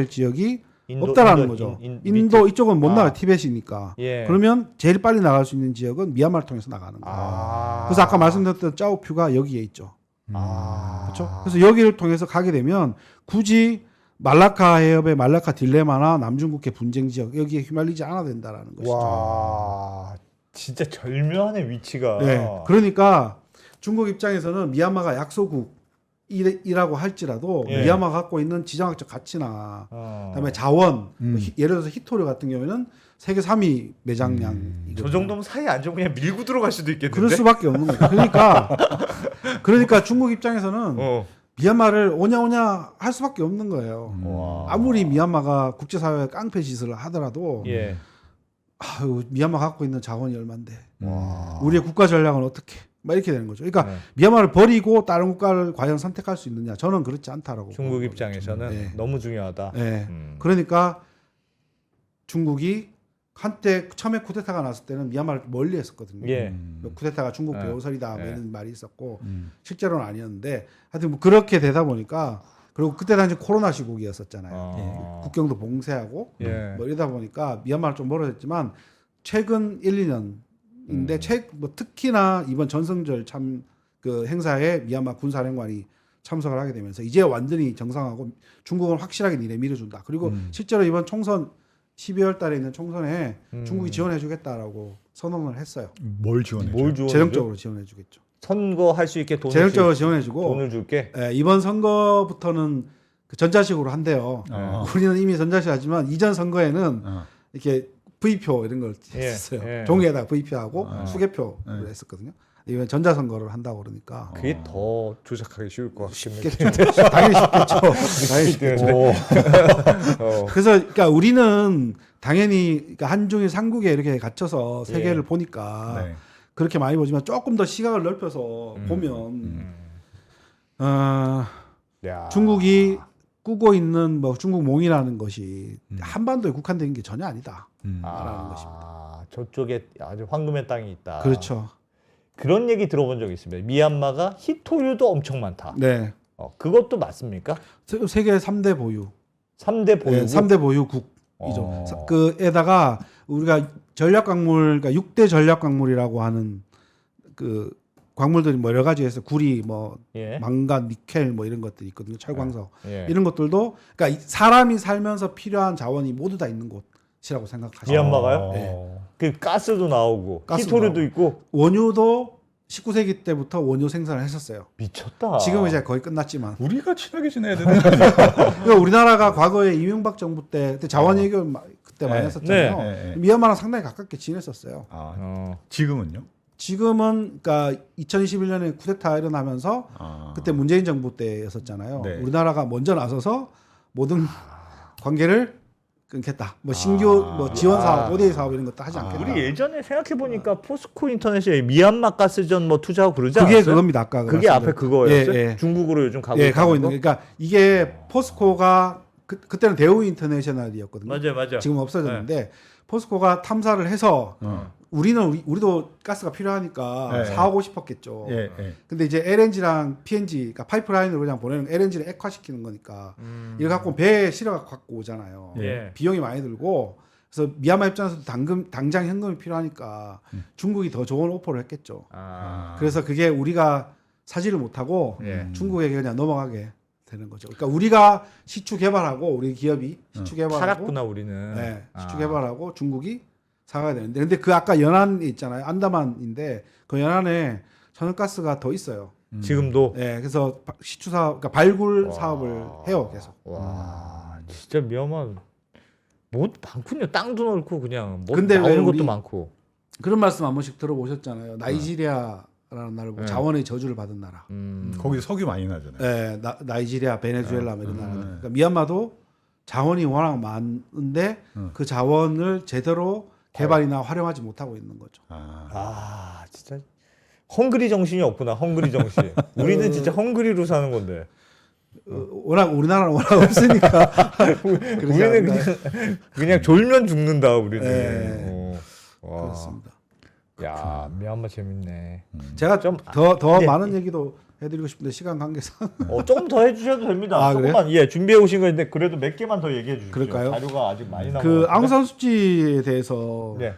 지역이 없다라는 거죠. 인도 이쪽은 못 나가요. 티벳이니까. 예. 그러면 제일 빨리 나갈 수 있는 지역은 미얀마를 통해서 나가는 거예요. 그래서 아까 말씀드렸던 짜오퓨가 여기에 있죠. 그렇죠? 그래서 여기를 통해서 가게 되면 굳이 말라카 해협의 말라카 딜레마나 남중국해 분쟁 지역 여기에 휘말리지 않아도 된다라는 것이죠. 와, 진짜 절묘하네 위치가. 네. 그러니까 중국 입장에서는 미얀마가 약소국이라고 할지라도 예. 미얀마가 갖고 있는 지정학적 가치나 그다음에 자원, 예를 들어서 히토류 같은 경우에는 세계 3위 매장량. 저 정도면 사이 안 좋으면 그냥 밀고 들어갈 수도 있겠는데. 그럴 수밖에 없는 거예요. 그러니까 중국 입장에서는 미얀마를 오냐오냐 할 수밖에 없는 거예요. 아무리 미얀마가 국제사회에 깡패 짓을 하더라도 예. 미얀마 갖고 있는 자원이 얼만데 우리의 국가 전략은 어떻게 막 이렇게 되는 거죠. 그러니까 네. 미얀마를 버리고 다른 국가를 과연 선택할 수 있느냐? 저는 그렇지 않다라고. 중국 입장에서는 네. 너무 중요하다. 네. 그러니까 중국이 한때 처음에 쿠데타가 났을 때는 미얀마를 멀리 했었거든요. 예. 쿠데타가 중국 예. 배후설이다 뭐 예. 이런 말이 있었고 실제로는 아니었는데 하여튼 뭐 그렇게 되다 보니까 그리고 그때 당시 코로나 시국이었었잖아요. 국경도 봉쇄하고 예. 뭐 이러다 보니까 미얀마는 좀 멀어졌지만 최근 1, 2년인데 뭐 특히나 이번 전승절 참 그 행사에 미얀마 군사령관이 참석을 하게 되면서 이제 완전히 정상하고 중국은 확실하게 니네 밀어준다. 그리고 실제로 이번 총선 12월 달에 있는 총선에 중국이 지원해주겠다라고 선언을 했어요. 뭘 지원해줘? 뭘 지원해줘? 재정적으로 지원해주겠죠. 선거할 수 있게 재정적으로 지원해주고 돈을 줄게. 예, 이번 선거부터는 그 전자식으로 한대요. 우리는 이미 전자식 하지만 이전 선거에는 이렇게 V표 이런 걸 예, 했어요. 예. 종이에다가 V표하고 수개표를 했었거든요. 이번 전자선거를 한다고 그러니까 그게 더 조작하기 쉬울 것 같긴 해. 당연히 쉽겠죠. 당연히 쉽겠죠. 그래서 그러니까 우리는 당연히 그러니까 한중일 삼국에 이렇게 갇혀서 세계를 보니까 네. 그렇게 많이 보지만 조금 더 시각을 넓혀서 보면 야. 중국이 꾸고 있는 뭐 중국몽이라는 것이 한반도에 국한된 게 전혀 아니다. 라는 것입니다. 저쪽에 아주 황금의 땅이 있다. 그렇죠. 그런 얘기 들어본 적이 있습니다. 미얀마가 희토류도 엄청 많다. 네. 그것도 맞습니까? 세계 3대 보유. 3대 보유. 네, 3대 보유국이죠. 그에다가 우리가 전략광물, 그러니까 6대 전략광물이라고 하는 그 광물들이 뭐 여러 가지 해서 구리, 뭐 예. 망간, 니켈 뭐 이런 것들이 있거든요. 철광석 예. 이런 것들도 그러니까 사람이 살면서 필요한 자원이 모두 다 있는 곳이라고 생각하시면 미얀마가요? 네. 그 가스도 나오고 가스도 희토류도 나오고. 있고 원유도 19세기 때부터 원유 생산을 했었어요. 미쳤다. 지금은 이제 거의 끝났지만 우리가 친하게 지내야 되는 거 그러니까 우리나라가 과거에 이명박 정부 때 그때 자원 해결 그때 많이 네. 했었잖아요. 네. 미얀마랑 상당히 가깝게 지냈었어요. 지금은요? 지금은 그러니까 2021년에 쿠데타 일어나면서 그때 문재인 정부 때였었잖아요. 네. 우리나라가 먼저 나서서 모든 관계를 끊겠다. 뭐 신규 뭐 지원 사업, ODA 사업 이런 것도 하지 않겠다. 우리 예전에 생각해 보니까 포스코 인터넷에 미얀마 가스전 뭐 투자하고 그러지 그게 않았어요? 그겁니다. 아까 그게 앞에 그거였어요? 예, 예. 중국으로 요즘 가고 예, 있다는 가고 있는 거? 거. 그러니까 이게 포스코가 그때는 대우 인터내셔널이었거든요. 맞아요. 지금 없어졌는데 포스코가 탐사를 해서 우리도 가스가 필요하니까 네. 사오고 싶었겠죠. 예, 예. 근데 이제 LNG랑 PNG, 그러니까 파이프라인으로 그냥 보내는 LNG를 액화시키는 거니까 이거 갖고 배에 실어 갖고 오잖아요. 예. 비용이 많이 들고 그래서 미얀마 입장에서도 당장 현금이 필요하니까 중국이 더 좋은 오퍼를 했겠죠. 그래서 그게 우리가 사지를 못하고 예. 중국에게 그냥 넘어가게 되는 거죠. 그러니까 우리가 시추 개발하고 우리 기업이 시추 개발하고 팔았구나 우리는. 네, 시추 개발하고 중국이 사가야 되는데 근데 그 아까 연안에 있잖아요. 안다만인데 그 연안에 천연가스가 더 있어요. 지금도. 네, 그래서 시추 사업, 그러니까 발굴 사업을 해요, 계속. 와, 진짜 미얀마 뭐 많군요. 땅도 넓고 그냥 뭐 근데 왜 나오는 우리- 것도 많고. 그런 말씀 한 번씩 들어보셨잖아요. 나이지리아라는 나라를 보고 자원의 저주를 받은 나라. 거기 석유 많이 나잖아요. 네, 나이지리아, 베네수엘라 뭐 이런 나라. 그러니까 미얀마도 자원이 워낙 많은데 그 자원을 제대로 개발이나 활용하지 못하고 있는 거죠. 진짜 헝그리 정신이 없구나. 헝그리 정신. 우리는 진짜 헝그리로 사는 건데. 워낙 우리나라는 워낙 없으니까 우리는 그냥 졸면 죽는다. 우리는. 네. 와. 그렇습니다. 야, 미얀마 재밌네. 제가 좀 더 네. 많은 얘기도 해드리고 싶은데 시간 관계상 조금 더 해주셔도 됩니다. 아, 조금만 준비해 오신 거인데 그래도 몇 개만 더 얘기해 주십시오. 그럴까요? 자료가 아직 많이 남아. 그 아웅산 수치에 대해서 네.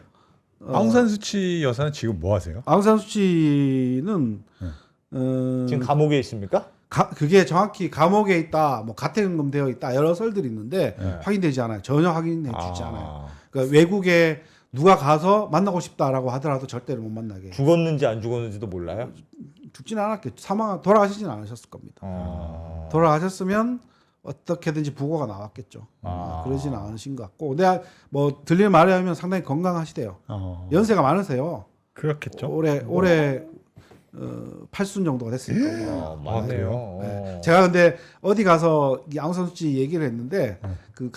아웅산 수치 여사는 지금 뭐 하세요? 아웅산 수치는 지금 감옥에 있습니까? 그게 정확히 감옥에 있다, 뭐 가택연금되어 있다 여러 설들이 있는데 네. 확인되지 않아요. 전혀 확인해지지 않아요. 그러니까 외국에 누가 가서 만나고 싶다라고 하더라도 절대로 못 만나게. 죽었는지 안 죽었는지도 몰라요. 죽지는 않았겠죠. 돌아가시지는 않으셨을 겁니다. 돌아가셨으면 어떻게든지 부고가 나왔겠죠. 그러지는 않으신 것 같고. 근데 뭐 들리는 말에 하면 상당히 건강하시대요. 연세가 많으세요. 그렇겠죠. 올해 8순 정도가 됐으니까. 맞네요. 네. 제가 근데 어디 가서 이 아웅산 수치 얘기를 했는데 그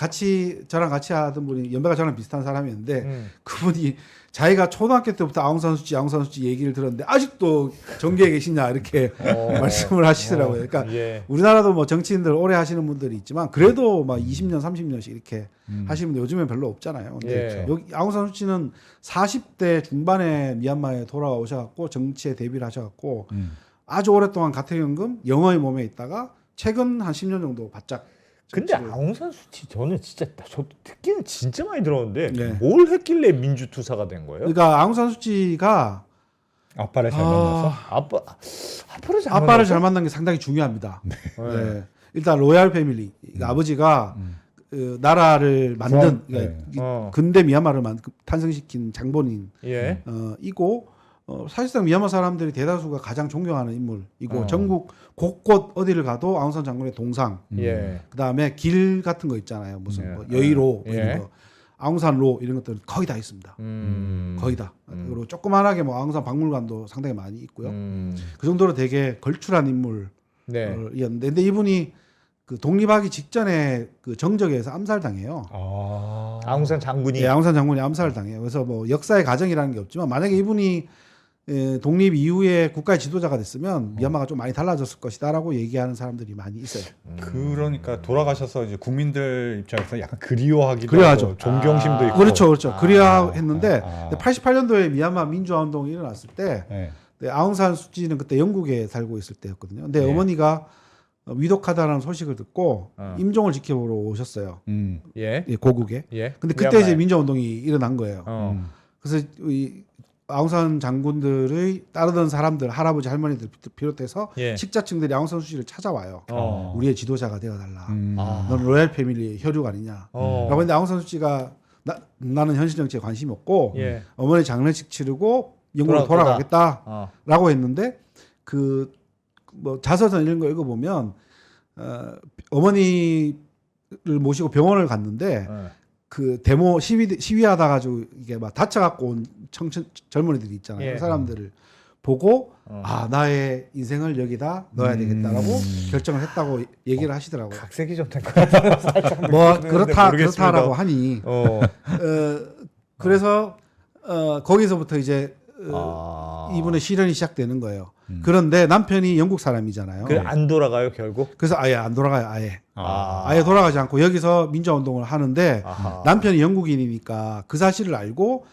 저랑 같이 하던 분이 연배가 저랑 비슷한 사람이었는데 그분이 자기가 초등학교 때부터 아웅산 수치 얘기를 들었는데 아직도 정계에 계시냐 이렇게 말씀을 하시더라고요. 그러니까 예. 우리나라도 뭐 정치인들 오래 하시는 분들이 있지만 그래도 막 20년, 30년씩 이렇게 하시는 분들 요즘엔 별로 없잖아요. 근데 예. 여기 아웅산 수치는 40대 중반에 미얀마에 돌아오셔갖고 정치에 데뷔를 하셔갖고 아주 오랫동안 가택연금 영어의 몸에 있다가 최근 한 10년 정도 바짝. 근데 정치를- 아웅산 수치 저는 진짜 저도 듣기는 진짜 많이 들었는데 네. 뭘 했길래 민주투사가 된 거예요? 그러니까 아웅산 수치가 아빠를 잘 만나서. 아빠를 잘 만난 게 상당히 중요합니다. 네. 네. 일단 로얄 패밀리 아버지가 그 나라를 만든 그러니까 네. 이 근대 미얀마를 탄생시킨 장본인 예. 이고 사실상 미얀마 사람들이 대다수가 가장 존경하는 인물이고 어. 전국 곳곳 어디를 가도 아웅산 장군의 동상 예. 그다음에 길 같은 거 있잖아요. 무슨 예. 뭐 여의로 뭐 예. 이런 거 아웅산로 이런 것들은 거의 다 있습니다. 거의 다. 그리고 조그만하게 뭐 아웅산 박물관도 상당히 많이 있고요. 그 정도로 되게 걸출한 인물이었는데 네. 근데 이분이 그 독립하기 직전에 그 정적에서 암살당해요. 아웅산 장군이 예, 아웅산 장군이 암살을 당해요. 그래서 뭐 역사의 가정이라는 게 없지만 만약에 이분이 독립 이후에 국가의 지도자가 됐으면 미얀마가 좀 많이 달라졌을 것이다라고 얘기하는 사람들이 많이 있어요. 그러니까 돌아가셔서 이제 국민들 입장에서 약간 그리워하기도 그래야죠. 하고 존경심도 있고. 그렇죠, 그렇죠. 그래야 했는데 아. 88년도에 미얀마 민주화 운동이 일어났을 때 네. 아웅산 수치는 그때 영국에 살고 있을 때였거든요. 근데 네. 어머니가 위독하다는 소식을 듣고 임종을 지켜보러 오셨어요. 예. 예, 고국에. 예. 근데 그때 이제 민주화 운동이 일어난 거예요. 그래서 이 아웅산 장군들의 따르던 사람들, 할아버지, 할머니들 비롯해서 예. 식자층들이 아웅산 수치를 찾아와요. 우리의 지도자가 되어달라. 아. 넌 로얄 패밀리의 혈육 아니냐. 라고 했는데 아웅산 수치가 나는 현실 정치에 관심이 없고 예. 어머니 장례식 치르고 영국으로 돌아가겠다. 돌아가겠다라고 했는데 그 뭐 자서전 이런 거 읽어보면 어머니를 모시고 병원을 갔는데 그 데모 시위하다 가지고 이게 막 다쳐갖고 온 젊은이들이 있잖아요. 예. 그 사람들을 보고 아 나의 인생을 여기다 넣어야 되겠다라고 결정을 했다고 얘기를 하시더라고요. 각색이 좀 된 것 같아요. 살짝 뭐 느끼는데 그렇다라고 모르겠습니다. 하니 어. 그래서 거기서부터 이제 이분의 시련이 시작되는 거예요. 그런데 남편이 영국 사람이잖아요. 안 돌아가요 결국? 그래서 아예 안 돌아가요. 아예. 아. 아예 돌아가지 않고 여기서 민주화 운동을 하는데 아하. 남편이 영국인이니까 그 사실을 알고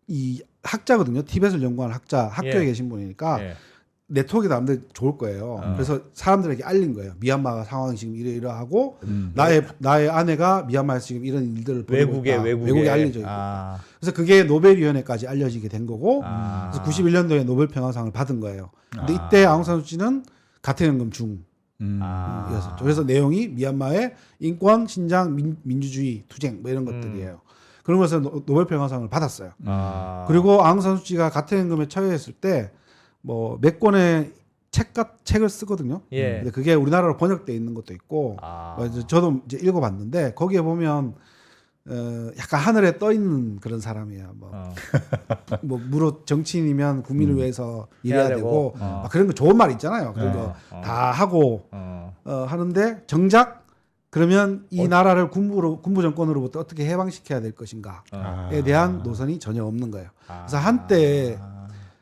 이 학자거든요. 티벳을 연구하는 학자, 학교에 예. 계신 분이니까 예. 네트워크에 남들 좋을 거예요. 그래서 사람들에게 알린 거예요. 미얀마 상황이 지금 이러이러하고 나의 아내가 미얀마에서 지금 이런 일들을 벌이고 있다. 외국에 알려져 있고. 그래서 그게 노벨위원회까지 알려지게 된 거고 그래서 91년도에 노벨 평화상을 받은 거예요. 근데 이때 아웅산 수치는 가택연금 중이었었죠. 그래서 내용이 미얀마의 인권, 신장, 민주주의, 투쟁 뭐 이런 것들이에요. 그러면서 노벨 평화상을 받았어요. 그리고 아웅산 수치가 가택연금에 처해있을 때 뭐 몇 권의 책을 쓰거든요. 예. 근데 그게 우리나라로 번역돼 있는 것도 있고 저도 이제 읽어봤는데 거기에 보면 약간 하늘에 떠 있는 그런 사람이에요. 뭐 무릇 정치인이면 국민을 위해서 일해야 되고 막 그런 거 좋은 말 있잖아요. 그런 거 다 하고 하는데 정작 그러면 이 나라를 군부 정권으로부터 어떻게 해방시켜야 될 것인가에 대한 노선이 전혀 없는 거예요. 그래서 한때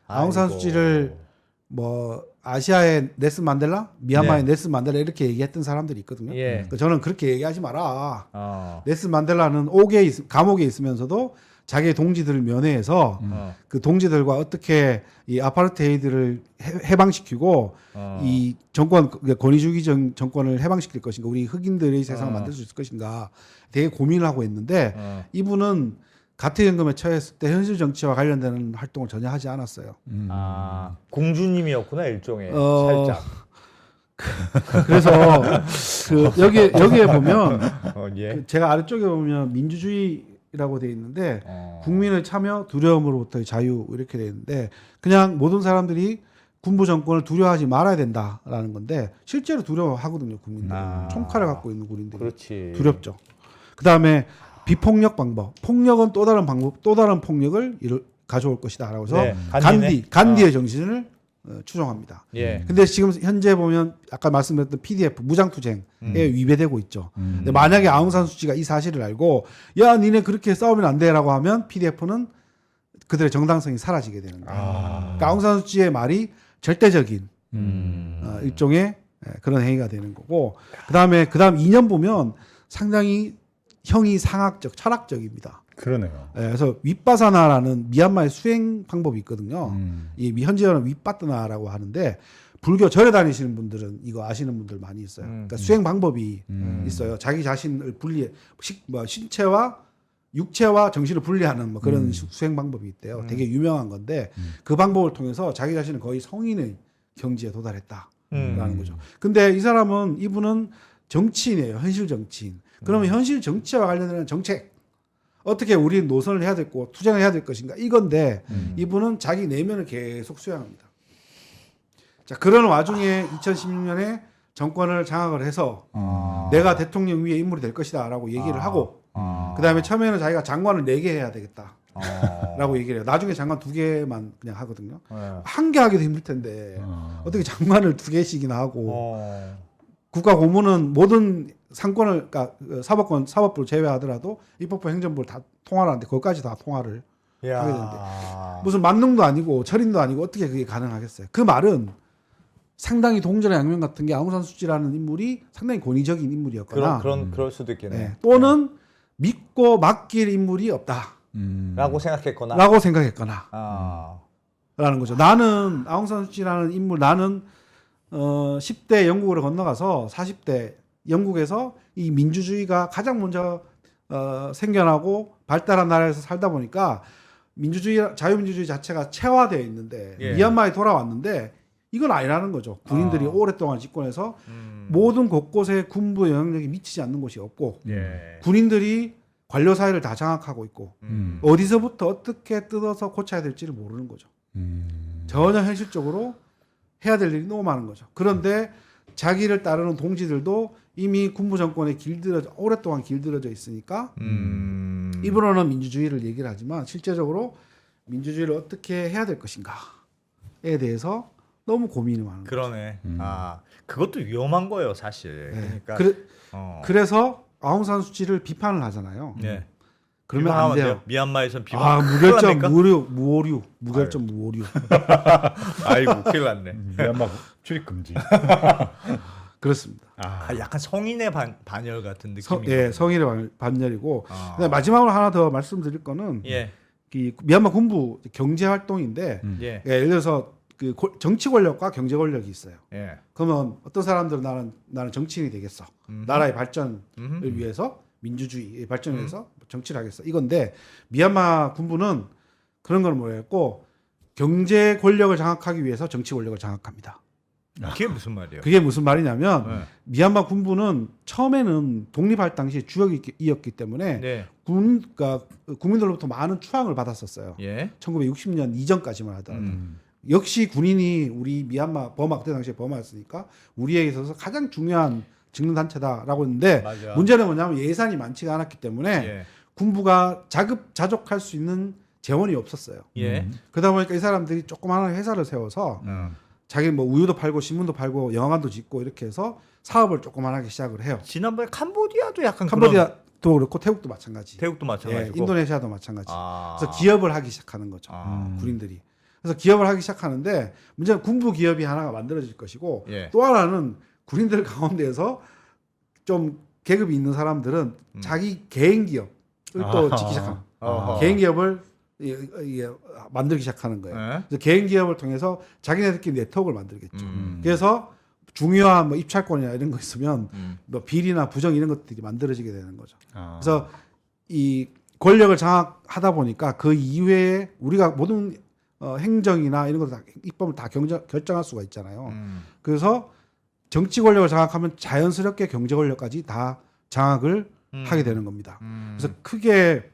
아웅산 수치를 뭐 아시아의 넬슨 만델라, 미얀마의 넬슨 만델라 이렇게 얘기했던 사람들이 있거든요. 그러니까 저는 그렇게 얘기하지 마라. 넬슨 만델라는 감옥에 있으면서도 자기의 동지들을 면회해서 그 동지들과 어떻게 이 아파르테이드를 해방시키고 이 정권 권위주의 정권을 해방시킬 것인가, 우리 흑인들의 세상을 만들 수 있을 것인가 되게 고민을 하고 있는데 이분은 가택연금에 처했을 때 현실 정치와 관련되는 활동을 전혀 하지 않았어요. 공주님이었구나 일종의 살짝. 그래서 그 여기에 보면 예. 그 제가 아래쪽에 보면 민주주의라고 돼 있는데 국민의 참여, 두려움으로부터의 자유 이렇게 돼 있는데 그냥 모든 사람들이 군부 정권을 두려워하지 말아야 된다라는 건데 실제로 두려워하거든요. 국민들. 총칼을 갖고 있는 군인들이. 그렇지. 두렵죠. 그다음에 비폭력 방법. 폭력은 또 다른 방법, 또 다른 폭력을 가져올 것이다라고 해서 간디의 정신을 추종합니다. 예. 근데 지금 현재 보면 아까 말씀드렸던 PDF 무장투쟁에 위배되고 있죠. 근데 만약에 아웅산 수치가 이 사실을 알고 야 니네 그렇게 싸우면 안 돼라고 하면 PDF는 그들의 정당성이 사라지게 되는 거예요. 그러니까 아웅산 수치의 말이 절대적인 일종의 그런 행위가 되는 거고 그다음 2년 보면 상당히 형이 상학적, 철학적입니다. 그러네요. 그래서 윗바사나라는 미얀마의 수행 방법이 있거든요. 이 현지어는 윗바사나라고 하는데 불교 절에 다니시는 분들은 이거 아시는 분들 많이 있어요. 그러니까 수행 방법이 있어요. 자기 자신을 신체와 육체와 정신을 분리하는 뭐 그런 수행 방법이 있대요. 되게 유명한 건데 그 방법을 통해서 자기 자신은 거의 성인의 경지에 도달했다라는 거죠. 근데 이분은 정치인이에요. 현실 정치인. 그러면 현실 정치와 관련된 정책 어떻게 우리 노선을 해야 되고 투쟁을 해야 될 것인가 이건데 이분은 자기 내면을 계속 수양합니다. 자, 그런 와중에 2016년에 정권을 장악을 해서 내가 대통령 위에 인물이 될 것이다라고 얘기를 하고 그다음에 처음에는 자기가 장관을 4개 해야 되겠다. 라고 얘기를 해요. 나중에 장관 2개만 그냥 하거든요. 1개 하기도 힘들 텐데 어떻게 장관을 2개씩이나 하고 국가 고문은 모든 상권을 그러니까 사법부를 제외하더라도 입법부 행정부를 다 통화를 하는데 그것까지 다 통화를 하게 되는데 무슨 만능도 아니고 철인도 아니고 어떻게 그게 가능하겠어요. 그 말은 상당히 동전의 양면 같은 게 아웅산 수치라는 인물이 상당히 권위적인 인물이었거나 그럴 수도 있겠네요. 네. 또는 믿고 맡길 인물이 없다. 라고 생각했거나 라는 거죠. 나는 아웅산 수치라는 인물 나는 10대 영국으로 건너가서 40대 영국에서 이 민주주의가 가장 먼저 생겨나고 발달한 나라에서 살다 보니까 자유민주주의 자체가 체화되어 있는데 미얀마에 돌아왔는데 이건 아니라는 거죠. 군인들이 오랫동안 집권해서 모든 곳곳에 군부 영향력이 미치지 않는 곳이 없고 군인들이 관료 사회를 다 장악하고 있고 어디서부터 어떻게 뜯어서 고쳐야 될지를 모르는 거죠. 전혀 현실적으로 해야 될 일이 너무 많은 거죠. 그런데 자기를 따르는 동지들도 이미 군부 정권에 오랫동안 길들여져 있으니까 입으로는 민주주의를 얘기를 하지만 실제적으로 민주주의를 어떻게 해야 될 것인가에 대해서 너무 고민이 많은 거죠. 그러네. 그것도 위험한 거예요, 사실. 그러니까 그래서 아웅산 수치를 비판을 하잖아요. 네. 그러면 안 돼요. 미얀마에선 비판. 무결점 무오류. 무결점 무오류. 아이고, 큰일 났네. 미얀마 출입 금지. 그렇습니다. 약간 성인의 반열 같은 느낌이. 성인의 반열이고. 마지막으로 하나 더 말씀드릴 거는 이 미얀마 군부 경제 활동인데 예를 들어서 그 정치 권력과 경제 권력이 있어요. 그러면 어떤 사람들은 나는 정치인이 되겠어. 나라의 발전을 위해서 민주주의의 발전을 위해서 정치를 하겠어. 이건데 미얀마 군부는 그런 걸 뭐였고 경제 권력을 장악하기 위해서 정치 권력을 장악합니다. 그게 무슨 말이에요? 그게 무슨 말이냐면 미얀마 군부는 처음에는 독립할 당시에 주역이었기 때문에 그러니까 국민들로부터 많은 추앙을 받았었어요. 1960년 이전까지만 하더라도. 역시 군인이 우리 미얀마 그때 당시에 버마였으니까 우리에게 있어서 가장 중요한 직능 단체다라고 했는데 문제는 뭐냐면 예산이 많지가 않았기 때문에 군부가 자족할 수 있는 재원이 없었어요. 그러다 보니까 이 사람들이 조그마한 회사를 세워서 자기 뭐 우유도 팔고 신문도 팔고 영화관도 짓고 이렇게 해서 사업을 조그만하게 시작을 해요. 지난번에 캄보디아도 약간 캄보디아도 그렇고 태국도 마찬가지. 인도네시아도 마찬가지. 그래서 기업을 하기 시작하는 거죠. 군인들이. 그래서 기업을 하기 시작하는데 문제는 군부 기업이 하나가 만들어질 것이고 또 하나는 군인들 가운데에서 좀 계급이 있는 사람들은 자기 개인 기업을 또 짓기 시작하는 개인 기업을 만들기 시작하는 거예요. 그래서 개인 기업을 통해서 자기네들끼리 네트워크를 만들겠죠. 그래서 중요한 뭐 입찰권이나 이런 거 있으면 뭐 비리나 부정 이런 것들이 만들어지게 되는 거죠. 그래서 이 권력을 장악하다 보니까 그 이외에 우리가 모든 행정이나 이런 것도 다 입법을 다 결정할 수가 있잖아요. 그래서 정치 권력을 장악하면 자연스럽게 경제 권력까지 다 장악을 하게 되는 겁니다. 그래서 크게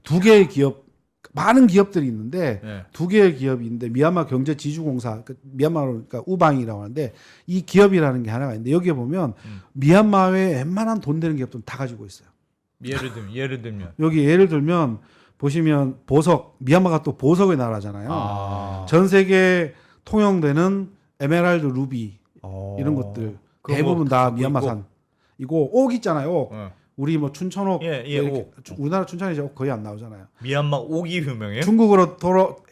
2개의 기업, 많은 기업들이 있는데 2개의 기업이 있는데 미얀마 경제지주공사, 미얀마로 그러니까 우방이라고 하는데 이 기업이라는 게 하나가 있는데 여기에 보면 미얀마의 웬만한 돈 되는 기업들은 다 가지고 있어요. 예를 들면 여기 예를 들면 보시면 보석, 미얀마가 또 보석의 나라잖아요. 전 세계 통용되는 에메랄드, 루비 이런 것들 대부분 다 미얀마산. 이거 옥 있잖아요. 우리 뭐 춘천옥 예, 예, 뭐 이렇게 옥. 우리나라 춘천에 이제 옥 거의 안 나오잖아요. 미얀마 옥이 유명해요? 중국으로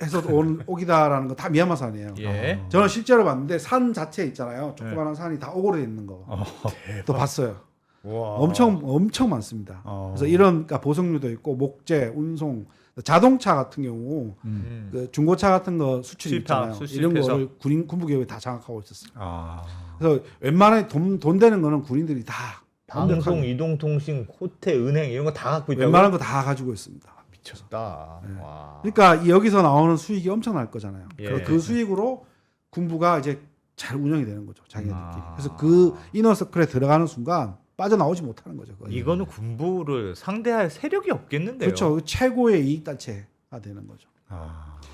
해서 온 옥이다라는 거 다 미얀마산이에요. 예. 저는 실제로 봤는데 산 자체 있잖아요. 조그마한 산이 다 옥으로 돼 있는 거. 또 봤어요. 와. 엄청 많습니다. 그래서 이런 그러니까 보석류도 있고 목재, 운송, 자동차 같은 경우 그 중고차 같은 거 수출 있잖아요. 이런 거를 군부 기업이 다 장악하고 있었어요. 그래서 웬만한 돈 되는 거는 군인들이 다 방송, 완벽하게 이동통신, 호텔, 은행 이런 거 다 갖고 있다고. 웬만한 거 다 가지고 있습니다. 미쳤다. 네. 와. 그러니까 여기서 나오는 수익이 엄청날 거잖아요. 예. 그 수익으로 군부가 이제 잘 운영이 되는 거죠, 자기네들끼리. 아. 그래서 그 이너서클에 들어가는 순간 빠져나오지 못하는 거죠. 거의. 이거는 군부를 상대할 세력이 없겠는데요. 그렇죠. 최고의 이익 단체가 되는 거죠.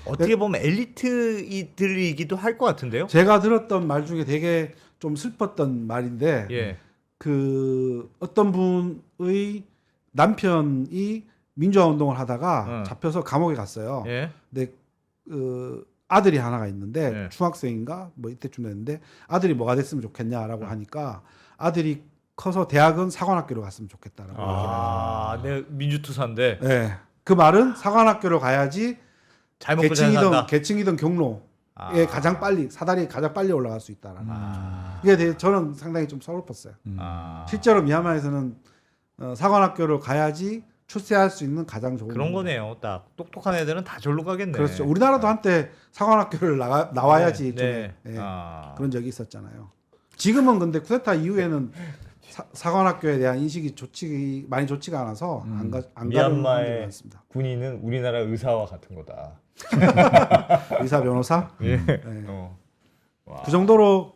어떻게 보면 엘리트들이기도 할 것 같은데요. 제가 들었던 말 중에 되게 좀 슬펐던 말인데 예. 그 어떤 분의 남편이 민주화 운동을 하다가 잡혀서 감옥에 갔어요. 예. 근데 그 아들이 하나가 있는데 예. 중학생인가 뭐 이때쯤 됐는데 아들이 뭐가 됐으면 좋겠냐라고 하니까 아들이 커서 대학은 사관학교로 갔으면 좋겠다라고 얘기를 내 민주투사인데 네. 그 말은 사관학교로 가야지 잘 먹고 잘 산다. 계층이든 경로에 가장 빨리 사다리에 가장 빨리 올라갈 수 있다라는 이게 되게 저는 상당히 좀 서글펐어요. 실제로 미얀마에서는 사관학교를 가야지 출세할 수 있는 가장 좋은 그런 거네요. 딱 똑똑한 애들은 다 절로 가겠네. 그렇죠. 우리나라도 한때 사관학교를 나와야지 네. 좀 그런 적이 있었잖아요. 지금은 근데 쿠데타 이후에는 사관학교에 대한 인식이 많이 좋지가 않아서 안 가는 분들이 많습니다. 군인은 우리나라 의사와 같은 거다. 의사 변호사? 예. 네. 와. 그 정도로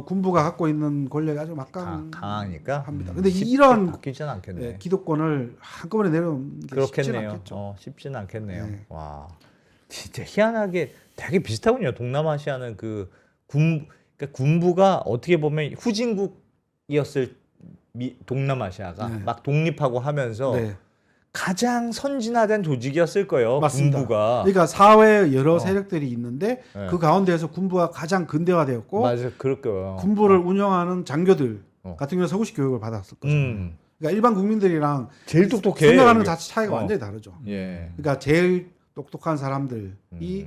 군부가 갖고 있는 권력이 아주 강하니까. 합니다. 근데 이런 바뀌지는 않겠네. 기득권을 한꺼번에 내려오는 게 쉽지는 그렇겠네요. 않겠죠. 쉽지는 않겠네요. 네. 와, 진짜 희한하게 되게 비슷하군요. 동남아시아는 그러니까 군부가 어떻게 보면 후진국이었을 동남아시아가 네. 막 독립하고 하면서 네. 가장 선진화된 조직이었을 거예요. 맞습니다. 군부가. 그러니까 사회에 여러 세력들이 있는데 네. 그 가운데에서 군부가 가장 근대화되었고 맞아, 그럴 거예요. 군부를 운영하는 장교들 같은 경우는 서구식 교육을 받았을 거죠. 그러니까 일반 국민들이랑 제일 똑똑해. 생각하는 여기. 자체 차이가 완전히 다르죠. 예. 그러니까 제일 똑똑한 사람들이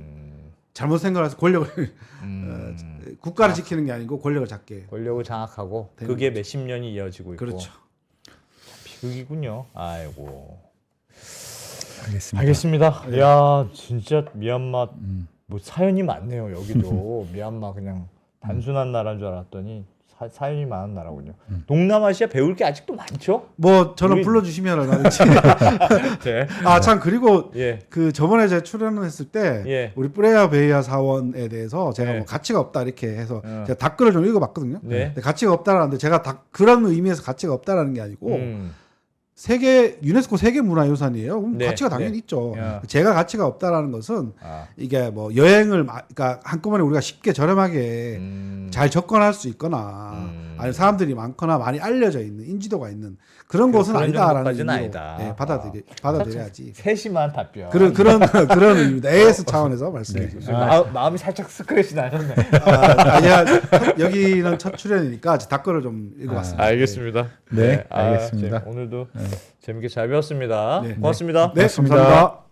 잘못 생각해서 권력을 국가를 지키는 게 아니고 권력을 잡게 권력을 장악하고 되는 그게 몇십 년이 이어지고 있고. 그렇죠. 비극이군요. 아이고. 알겠습니다. 알겠습니다. 야, 진짜 미얀마 뭐 사연이 많네요. 여기도 미얀마 그냥 단순한 나라인 줄 알았더니 사연이 많은 나라군요. 동남아시아 배울 게 아직도 많죠? 뭐 저는 불러주시면 얼마든지. 네. 참 그리고 예. 그 저번에 제가 출연을 했을 때 예. 우리 뿌레아 베이아 사원에 대해서 제가 예. 뭐 가치가 없다 이렇게 해서 제가 댓글을 좀 읽어봤거든요. 네. 근데 가치가 없다라는데 제가 그런 의미에서 가치가 없다라는 게 아니고 유네스코 세계 문화유산이에요. 그럼 네, 가치가 당연히 네. 있죠. 야. 제가 가치가 없다라는 것은 이게 뭐 여행을 그러니까 한꺼번에 우리가 쉽게 저렴하게 잘 접근할 수 있거나 아니 사람들이 많거나 많이 알려져 있는 인지도가 있는 그런 곳은 그런 아니다라는 정도까지는 의미로 아니다. 네, 받아들여야지. 세심한 답변. 그런 의미입니다. AS 차원에서 말씀해 주세요. 마음이 살짝 스크래치 나셨네. 아니야 여기는 첫 출연이니까 댓글을 좀 읽어봤습니다. 알겠습니다. 네, 알겠습니다. 오늘도 재밌게 잘 배웠습니다. 네. 고맙습니다. 네, 감사합니다.